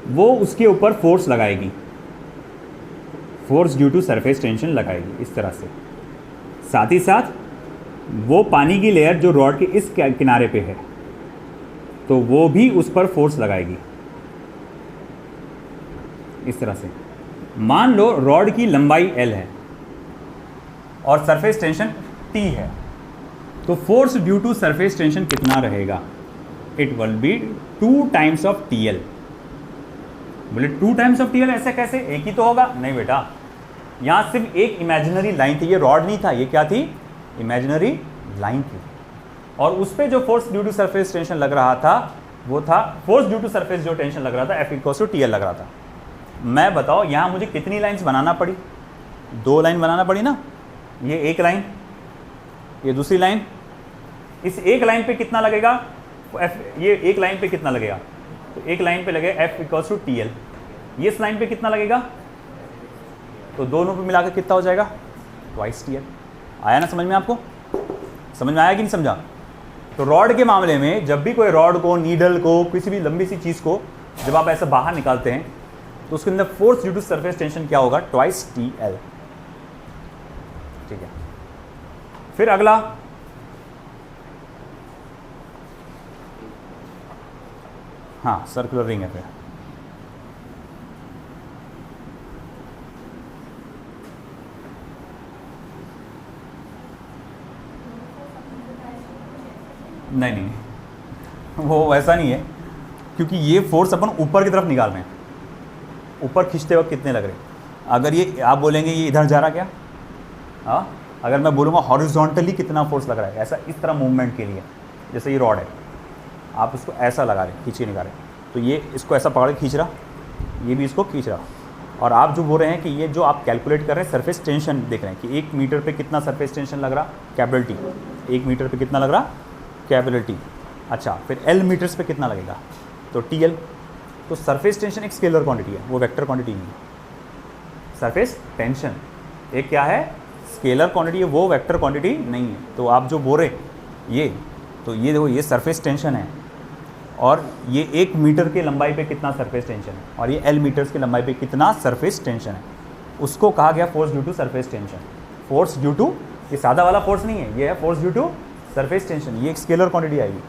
वो उसके ऊपर फोर्स लगाएगी, force due to surface tension लगाएगी इस तरह से। साथ ही साथ वो पानी की लेयर जो रॉड के इस किनारे पे है, तो वो भी उस पर फोर्स लगाएगी इस तरह से। मान लो रॉड की लंबाई L है और सरफेस टेंशन T है, तो force due to surface tension कितना रहेगा, it will be 2 times of TL। बोले 2 टाइम्स ऑफ TL ऐसे कैसे, एक ही तो होगा, नहीं बेटा, यहाँ सिर्फ एक इमेजिनरी लाइन थी, ये रॉड नहीं था, ये क्या थी, इमेजिनरी लाइन थी, और उस पर जो force due to surface tension लग रहा था वो था फोर्स ड्यू टू सरफेस जो टेंशन लग रहा था F इक्वल्स टू TL लग रहा था। मैं बताओ यहाँ मुझे कितनी लाइंस बनाना पड़ी, 2 लाइन बनाना पड़ी ना, ये एक लाइन, ये दूसरी लाइन, इस एक लाइन पे कितना लगेगा F, ये एक लाइन पे कितना लगेगा, तो एक लाइन पे लगेगा F इक्वल्स टू TL। ये इस लाइन पे कितना लगेगा, तो दोनों पे मिलाकर कितना हो जाएगा, ट्वाइस TL। आया ना समझ में आपको, समझ में आया कि नहीं समझा। तो रॉड के मामले में जब भी कोई रॉड को, नीडल को, किसी भी लंबी सी चीज़ को जब आप ऐसे बाहर निकालते हैं तो उसके अंदर force due to surface tension क्या होगा, ट्वाइस TL। ठीक है, फिर अगला हाँ सर्कुलर रिंग है। फिर नहीं, वो वैसा नहीं है, क्योंकि ये फोर्स अपन ऊपर की तरफ निकाल रहे हैं, ऊपर खींचते वक्त कितने लग रहे हैं। अगर ये आप बोलेंगे ये इधर जा रहा क्या, हाँ, अगर मैं बोलूँगा हॉरिजॉन्टली कितना फोर्स लग रहा है, ऐसा इस तरह मूवमेंट के लिए, जैसे ये रॉड है, आप इसको ऐसा लगा रहे, खींच के निकाल रहे, तो ये इसको ऐसा पकड़ के खींच रहा, ये भी इसको खींच रहा, और आप जो बोल रहे हैं कि ये जो आप कैलकुलेट कर रहे हैं सरफेस टेंशन देख रहे हैं कि 1 मीटर पे कितना सरफेस टेंशन लग रहा, कैपेबिलिटी, 1 मीटर पे कितना लग रहा कैपेबिलिटी। अच्छा, फिर L मीटर्स पे कितना लगेगा, तो TL। तो सरफेस टेंशन एक स्केलर क्वांटिटी है, वो वेक्टर क्वांटिटी नहीं है। सरफेस टेंशन एक क्या है, स्केलर क्वांटिटी है, वो वेक्टर क्वांटिटी नहीं है। तो आप जो बोल रहे ये, तो ये देखो ये सरफेस टेंशन है, और ये 1 मीटर की लंबाई पे कितना सरफेस टेंशन है, और ये L मीटर्स की लंबाई पे कितना सरफेस टेंशन है, उसको कहा गया force due to surface tension. Force due to, ये सादा वाला फोर्स नहीं है, ये है force due to surface tension. ये एक स्केलर क्वांटिटी आएगी,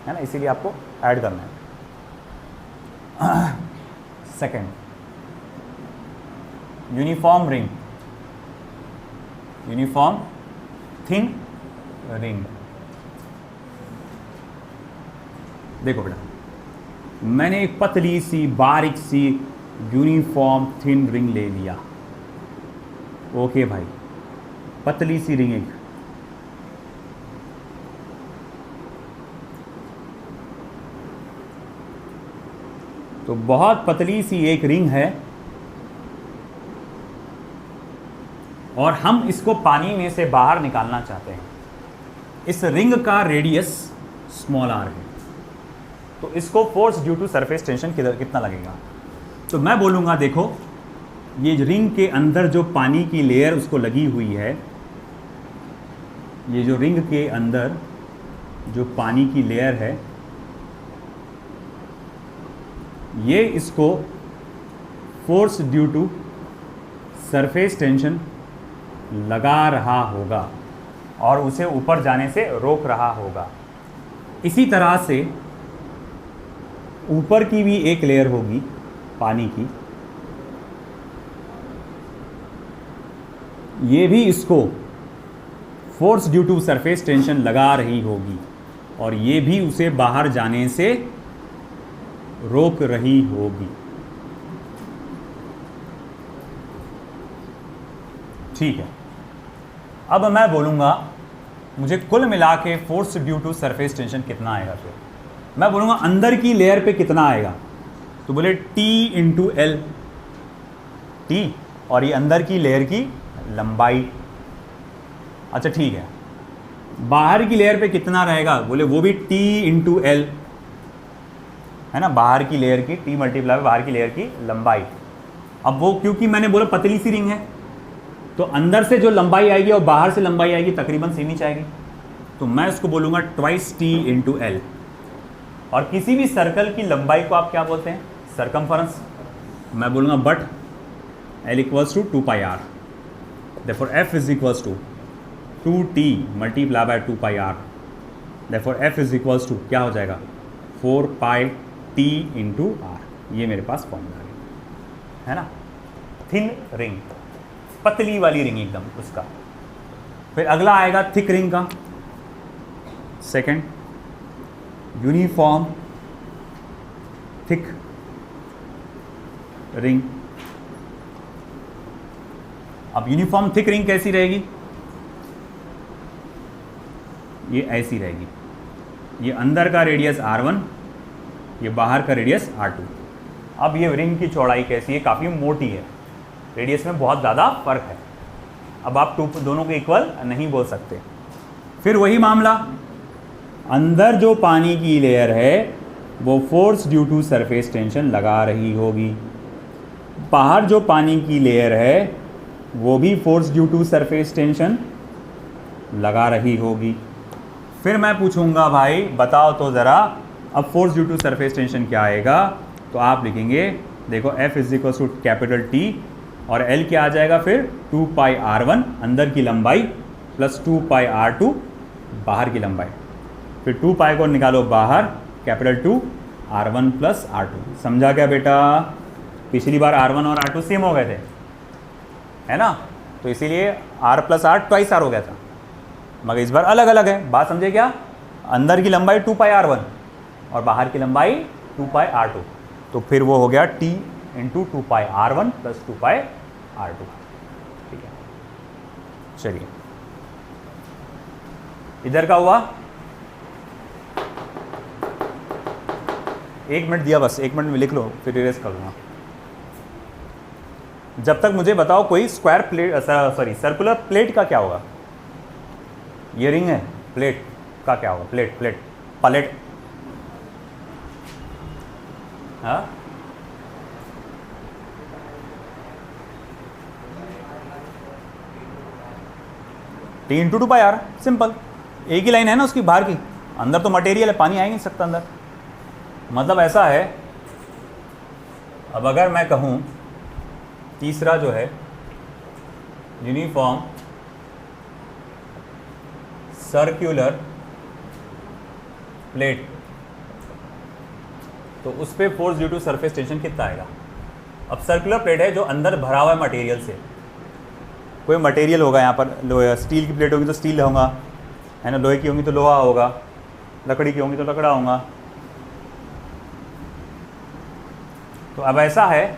है ना, इसीलिए आपको ऐड करना है। Second, uniform ring, uniform thin ring. देखो बेटा, मैंने एक पतली सी बारीक सी यूनिफॉर्म थिन रिंग ले लिया। ओके भाई, पतली सी रिंग एक, तो बहुत पतली सी एक रिंग है, और हम इसको पानी में से बाहर निकालना चाहते हैं। इस रिंग का रेडियस स्मॉल r है, तो इसको force due to surface tension कितना लगेगा। तो मैं बोलूँगा देखो, ये रिंग के अंदर जो पानी की लेयर उसको लगी हुई है, ये जो रिंग के अंदर जो पानी की लेयर है, ये इसको force due to surface tension लगा रहा होगा और उसे ऊपर जाने से रोक रहा होगा। इसी तरह से ऊपर की भी एक लेयर होगी पानी की, ये भी इसको force due to surface tension लगा रही होगी, और ये भी उसे बाहर जाने से रोक रही होगी। ठीक है, अब मैं बोलूँगा मुझे कुल मिला के force due to surface tension कितना आएगा। फिर मैं बोलूँगा अंदर की लेयर पे कितना आएगा, तो बोले T इंटू L, T, और ये अंदर की लेयर की लंबाई। अच्छा ठीक है, बाहर की लेयर पे कितना रहेगा, बोले वो भी T इंटू L, है ना, बाहर की लेयर की T मल्टीप्लाई बाहर की लेयर की लंबाई। अब वो क्योंकि मैंने बोला पतली सी रिंग है, तो अंदर से जो लंबाई आएगी और बाहर से लंबाई आएगी तकरीबन सेम ही आएगी, तो मैं उसको बोलूँगा ट्वाइस T इंटू L। और किसी भी सर्कल की लंबाई को आप क्या बोलते हैं, सरकमफरेंस। मैं बोलूँगा but L equals to 2πr, therefore F is equals to 2T multiply by 2πr, therefore F is equals to क्या हो जाएगा 4πT इंटू R। ये मेरे पास फॉर्मूला है ना, थिन रिंग, पतली वाली रिंग एकदम उसका। फिर अगला आएगा थिक रिंग का। Second, uniform thick ring. अब यूनिफॉर्म थिक रिंग कैसी रहेगी, ये ऐसी रहेगी, ये अंदर का रेडियस R1, ये बाहर का रेडियस R2। अब ये रिंग की चौड़ाई कैसी है, काफ़ी मोटी है, रेडियस में बहुत ज़्यादा फर्क है। अब आप दोनों को इक्वल नहीं बोल सकते, फिर वही मामला, अंदर जो पानी की लेयर है वो force due to surface tension लगा रही होगी, बाहर जो पानी की लेयर है वो भी force due to surface tension लगा रही होगी। फिर मैं पूछूंगा भाई बताओ तो ज़रा, अब force due to surface tension क्या आएगा, तो आप लिखेंगे देखो F is equal to capital T और L क्या आ जाएगा फिर 2 पाई R1 अंदर की लंबाई प्लस 2 पाई R2 बाहर की लंबाई, फिर 2 पाई को निकालो बाहर, कैपिटल 2 R1 प्लस R2। समझा क्या बेटा? पिछली बार R1 और R2 सेम हो गए थे, है ना, तो इसीलिए R plus R twice R हो गया था, मगर इस बार अलग अलग है। बात समझे क्या? अंदर की लंबाई 2 पाई R1 और बाहर की लंबाई 2 पाई R2, तो फिर वो हो गया T इंटू 2 पाई R1 प्लस 2 पाई R2। ठीक है, चलिए इधर का हुआ। 1 मिनट दिया बस, 1 मिनट में लिख लो फिर इरेज कर लूँगा। जब तक मुझे बताओ कोई square plate, sorry circular plate का क्या होगा? ये रिंग है, प्लेट का क्या होगा? प्लेट प्लेट पलेट, हाँ T इंटू 2 पाई R, सिंपल, एक ही लाइन है ना उसकी बाहर की, अंदर तो मटेरियल है, पानी आ ही नहीं सकता अंदर। मतलब ऐसा है, अब अगर मैं कहूँ तीसरा जो है यूनिफॉर्म सर्कुलर प्लेट, तो उस पर force due to surface tension कितना आएगा? अब सर्कुलर प्लेट है जो अंदर भरा हुआ है मटेरियल से, कोई मटेरियल होगा यहाँ पर, लोहे स्टील की प्लेट होगी तो स्टील होगा, है ना, लोहे की होगी तो लोहा होगा, लकड़ी की होगी तो लकड़ा होगा। तो अब ऐसा है,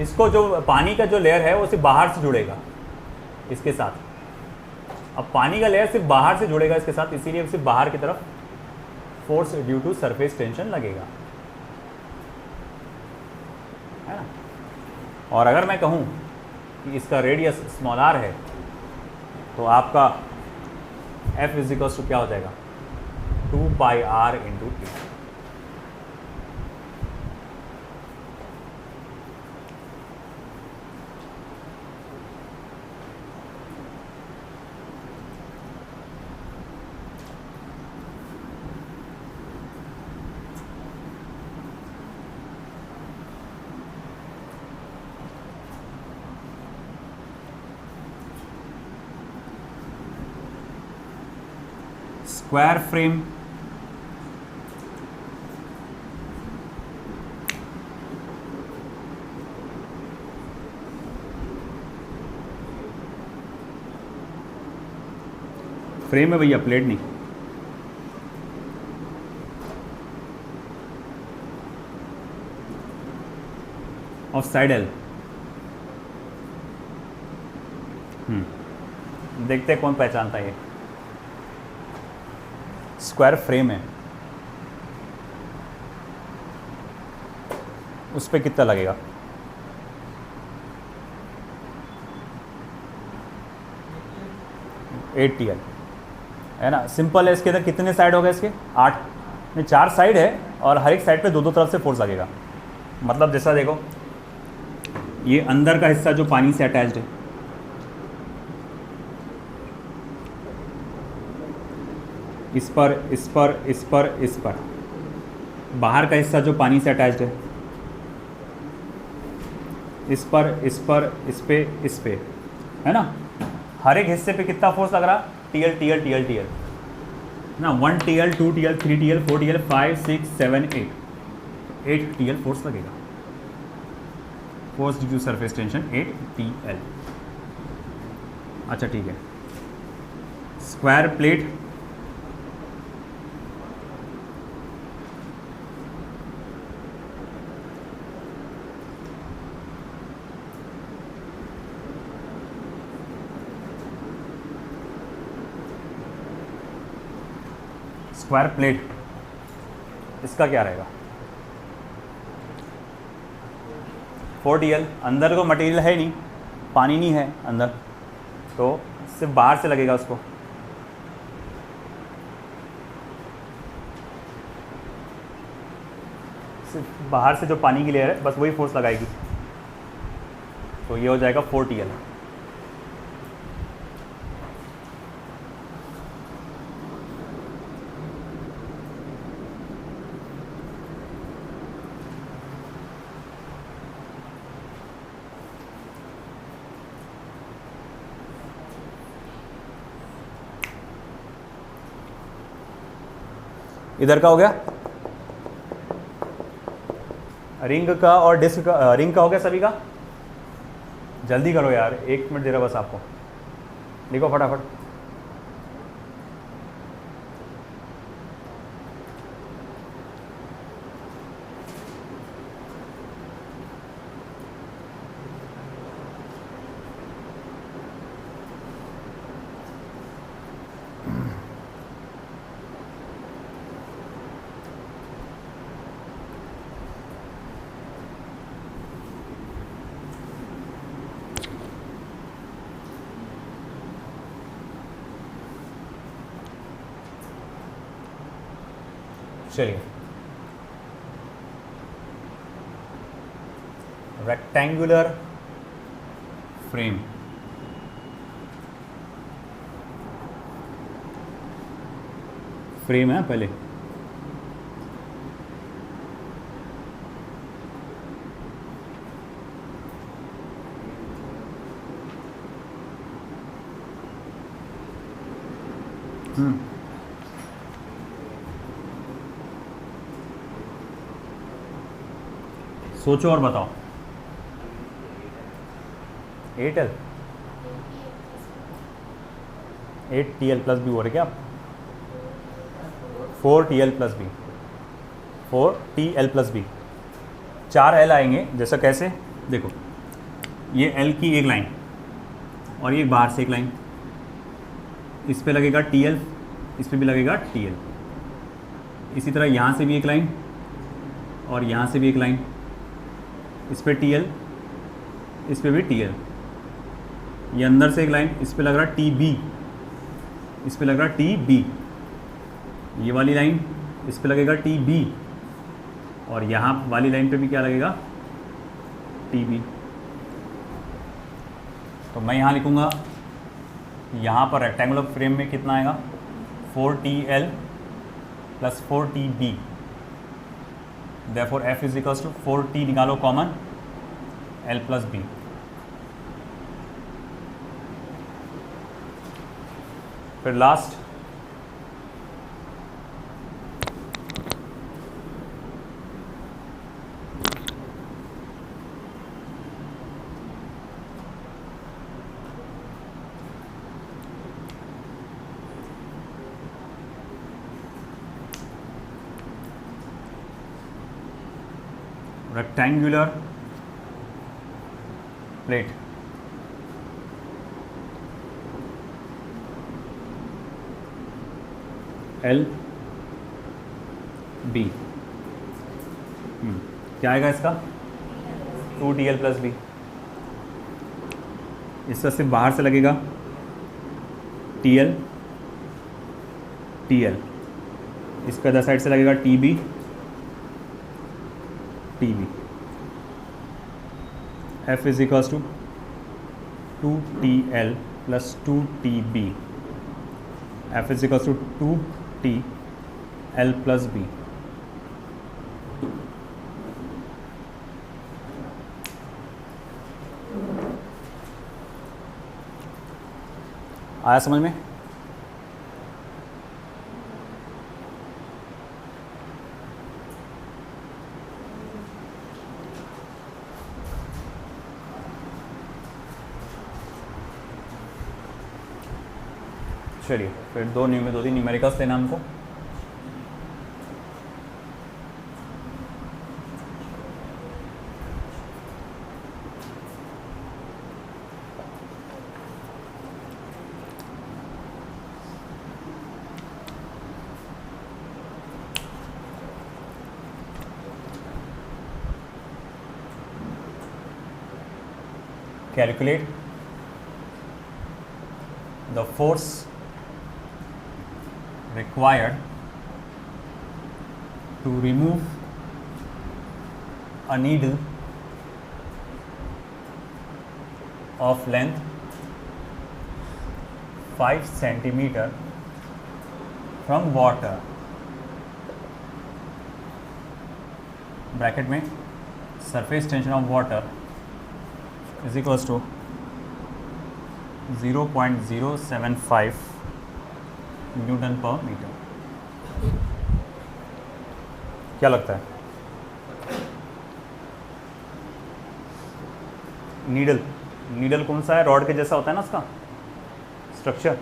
इसको जो पानी का जो लेयर है वो सिर्फ बाहर से जुड़ेगा इसके साथ। अब पानी का लेयर सिर्फ बाहर से जुड़ेगा इसके साथ, इसीलिए सिर्फ बाहर की तरफ force due to surface tension लगेगा, है ना। और अगर मैं कहूँ कि इसका रेडियस स्मॉल r है, तो आपका F इज इक्वल्स टू क्या हो जाएगा? 2 पाई R into T। Square frame, frame है भैया, प्लेट नहीं। ऑफ साइड एल, देखते हैं कौन पहचानता है। ये स्क्वायर फ्रेम है, उस पर कितना लगेगा? TL, है ना, सिंपल है। इसके अंदर कितने साइड हो गए? इसके 8 नहीं 4 साइड है, और हर एक साइड पे दो तरफ से फोर्स लगेगा। मतलब जैसा देखो, ये अंदर का हिस्सा जो पानी से अटैच्ड है, इस पर इस पर इस पर इस पर, बाहर का हिस्सा जो पानी से अटैच्ड है, इस पर इस पर इस पे, है ना, हर एक हिस्से पे कितना फोर्स लग रहा? TL TL TL TL ना, 1 TL 2 TL 3 TL 4 TL 5 6 7 8 TL force लगेगा। Force due to surface tension 8 TL। अच्छा ठीक है, स्क्वायर प्लेट, स्क्वायर प्लेट, इसका क्या रहेगा? 4 TL, अंदर को मटेरियल है नहीं, पानी नहीं है अंदर, तो सिर्फ बाहर से लगेगा उसको, सिर्फ बाहर से जो पानी की लेयर है बस वही फोर्स लगाएगी, तो ये हो जाएगा 4TL। इधर का हो गया, रिंग का और डिस्क का, रिंग का हो गया सभी का। जल्दी करो यार, 1 मिनट दे रहा बस आपको, लिखो फटाफट। चलिए, रेक्टेंगुलर फ्रेम, फ्रेम है पहले, सोचो और बताओ। 8L 8TL प्लस बी हो रहा है क्या? 4TL plus B, 4TL plus B, 4L आएंगे। जैसा कैसे देखो, ये L की एक लाइन और ये बाहर से एक लाइन, इस पे लगेगा TL, इस पे भी लगेगा TL। इसी तरह यहाँ से भी एक लाइन और यहाँ से भी एक लाइन, इस पे TL, इस पे भी TL। ये अंदर से एक लाइन, इस पे लग रहा TB, इस पे लग रहा TB। ये वाली लाइन इस पे लगेगा TB और यहाँ वाली लाइन पे भी क्या लगेगा? TB। तो मैं यहाँ लिखूँगा, यहाँ पर रेक्टेंगुलर फ्रेम में कितना आएगा? 4TL plus 4TB। Therefore F is equals to 4T निकालो कॉमन, L प्लस B। फिर last rectangular plate, L B। क्या आएगा इसका? 2TL plus B. इसका सिर्फ बाहर से लगेगा TL TL, इसका अदर साइड से लगेगा TB TB। F is equals to 2TL plus 2TB। F is equals to 2TL plus B। आया समझ में? चलिए, फिर दो तीन न्यूमेरिकल्स लेना हमको। Calculate the force required to remove a needle of length 5 centimeter from water, bracket में surface tension of water is equals to 0.075 newton per metre. क्या लगता है? नीडल कौन सा है? रॉड के जैसा होता है ना इसका स्ट्रक्चर।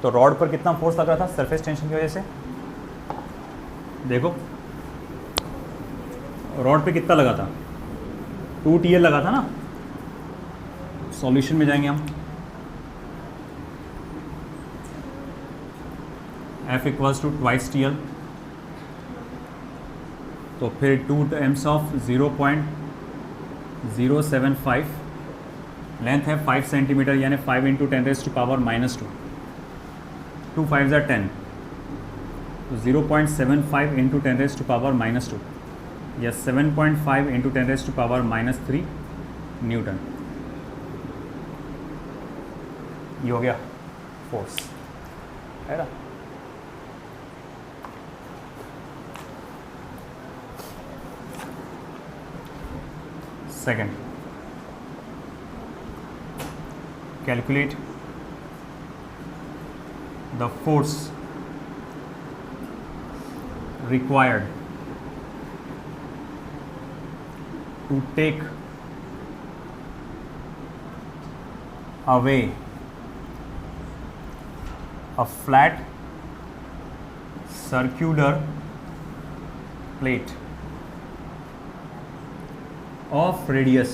तो रॉड पर कितना फोर्स लग रहा था सरफेस टेंशन की वजह से? देखो रॉड पे कितना लगा था, 2 TL लगा था ना। सॉल्यूशन में जाएंगे हम, F इक्वल्स टू 2 TL, तो फिर 2 टाइम्स ऑफ 0.075, लेंथ है 5 सेंटीमीटर यानी 5 इंटू 10⁻⁻², 2 5 are 10, तो 0.75 इंटू 10⁻⁻², या 7.5 इंटू 10⁻³ न्यूटन। ये हो गया फोर्स, है ना। Second, calculate the force required to take away a flat circular plate of radius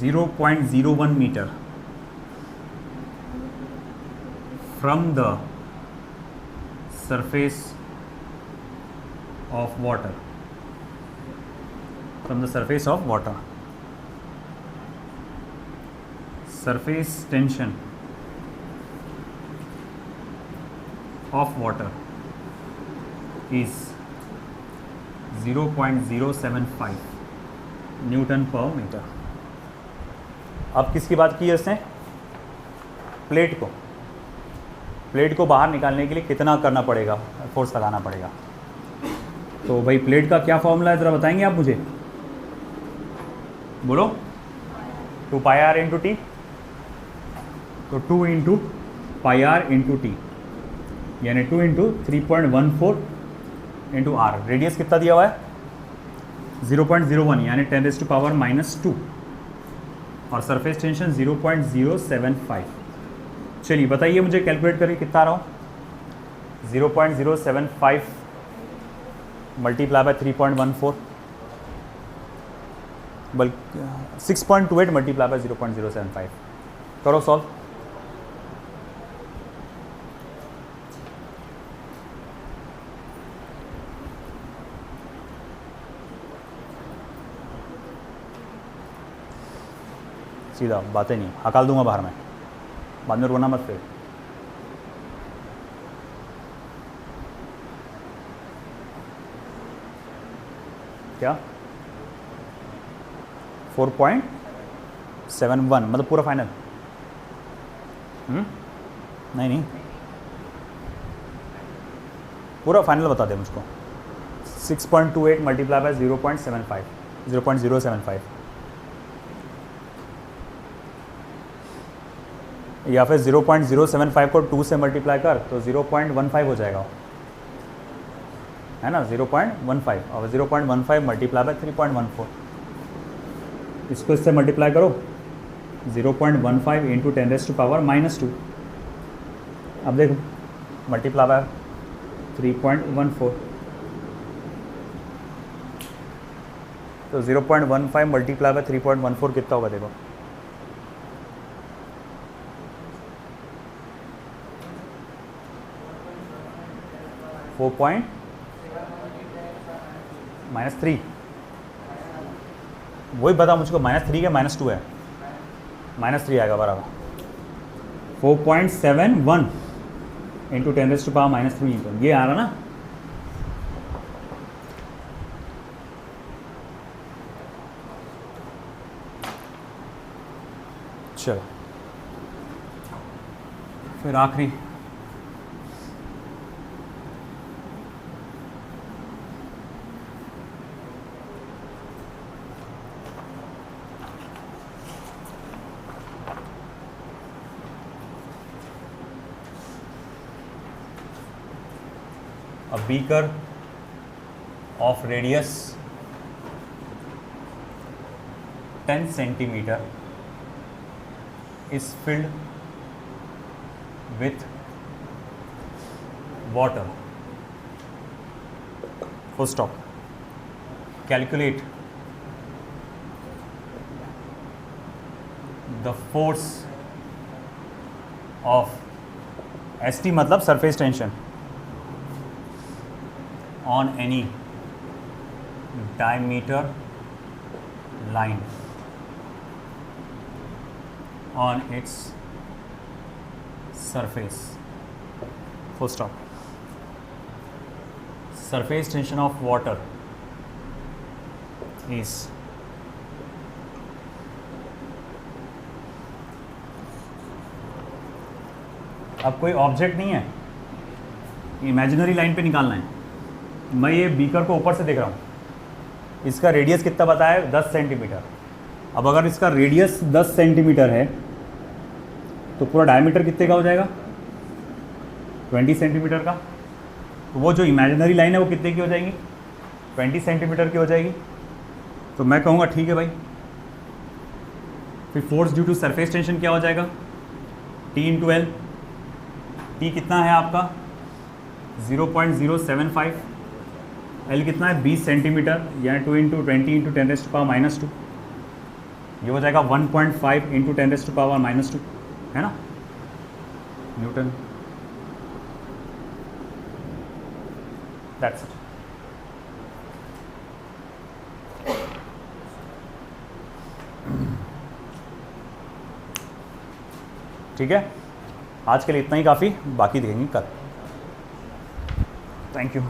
0.01 meter from the surface of water, surface tension of water is 0.075 newton per metre. अब किसकी बात की है इसने? प्लेट को बाहर निकालने के लिए कितना करना पड़ेगा, फोर्स लगाना पड़ेगा। तो भाई प्लेट का क्या फॉर्मूला है ज़रा बताएंगे आप मुझे? बोलो। 2 पाई आर इंटू टी, तो 2 into pi r into T यानी 2 इंटू 3.14 इंटू आर। रेडियस कितना दिया हुआ है? 0.01 यानी 10⁻⁻², और सरफेस टेंशन 0.075। चलिए बताइए मुझे, कैलकुलेट करके कितना आ रहा हूँ? 0.075 मल्टीप्लाई बाय 3.14, बल्कि 6.28 मल्टीप्लाई बाय 0.075। करो सॉल्व। सीधा, बातें नहीं, हकाल दूंगा बाहर में, बाद में रोना मत फिर। क्या 4.71 मतलब पूरा फाइनल? नहीं पूरा फाइनल बता दे मुझको। 6.28 मल्टीप्लाई बाय 0.75 या फिर 0.075 को 2 से मल्टीप्लाई कर तो 0.15 हो जाएगा, है ना। 0.15 और 0.15 मल्टीप्लाई बाय 3.14, इसको इससे मल्टीप्लाई करो 0.15 इंटू 10⁻⁻²। अब देखो मल्टीप्लाई बाय 3.14, तो 0.15 मल्टीप्लाई बाय 3.14 कितना होगा देखो? -3, वही बता मुझको, -3 के -2 है, -3 आएगा बराबर 4.71 इंटू 10⁻³ न्यूटन, ये आ रहा ना। चलो फिर आखिरी a beaker of radius 10 centimeter is filled with water. Full stop. Calculate the force of ST मतलब surface tension on any diameter line on its surface. Full stop. Surface tension of water is अब कोई object नहीं है, imaginary line पे निकालना है। मैं ये बीकर को ऊपर से देख रहा हूँ, इसका रेडियस कितना बताया है 10 सेंटीमीटर। अब अगर इसका रेडियस 10 सेंटीमीटर है तो पूरा डायमीटर कितने का हो जाएगा 20 सेंटीमीटर का। तो वो जो इमेजिनरी लाइन है वो कितने की हो जाएगी 20 सेंटीमीटर की हो जाएगी। तो मैं कहूँगा ठीक है भाई, फिर force due to surface tension क्या हो जाएगा T/L। T कितना है आपका 0.075, L कितना है 20 सेंटीमीटर, या 2 × 20 × 10⁻², ये हो जाएगा 1.5 × 10⁻², है ना न्यूटन। That's it. ठीक है, आज के लिए इतना ही काफ़ी, बाकी देखेंगे कल। Thank you.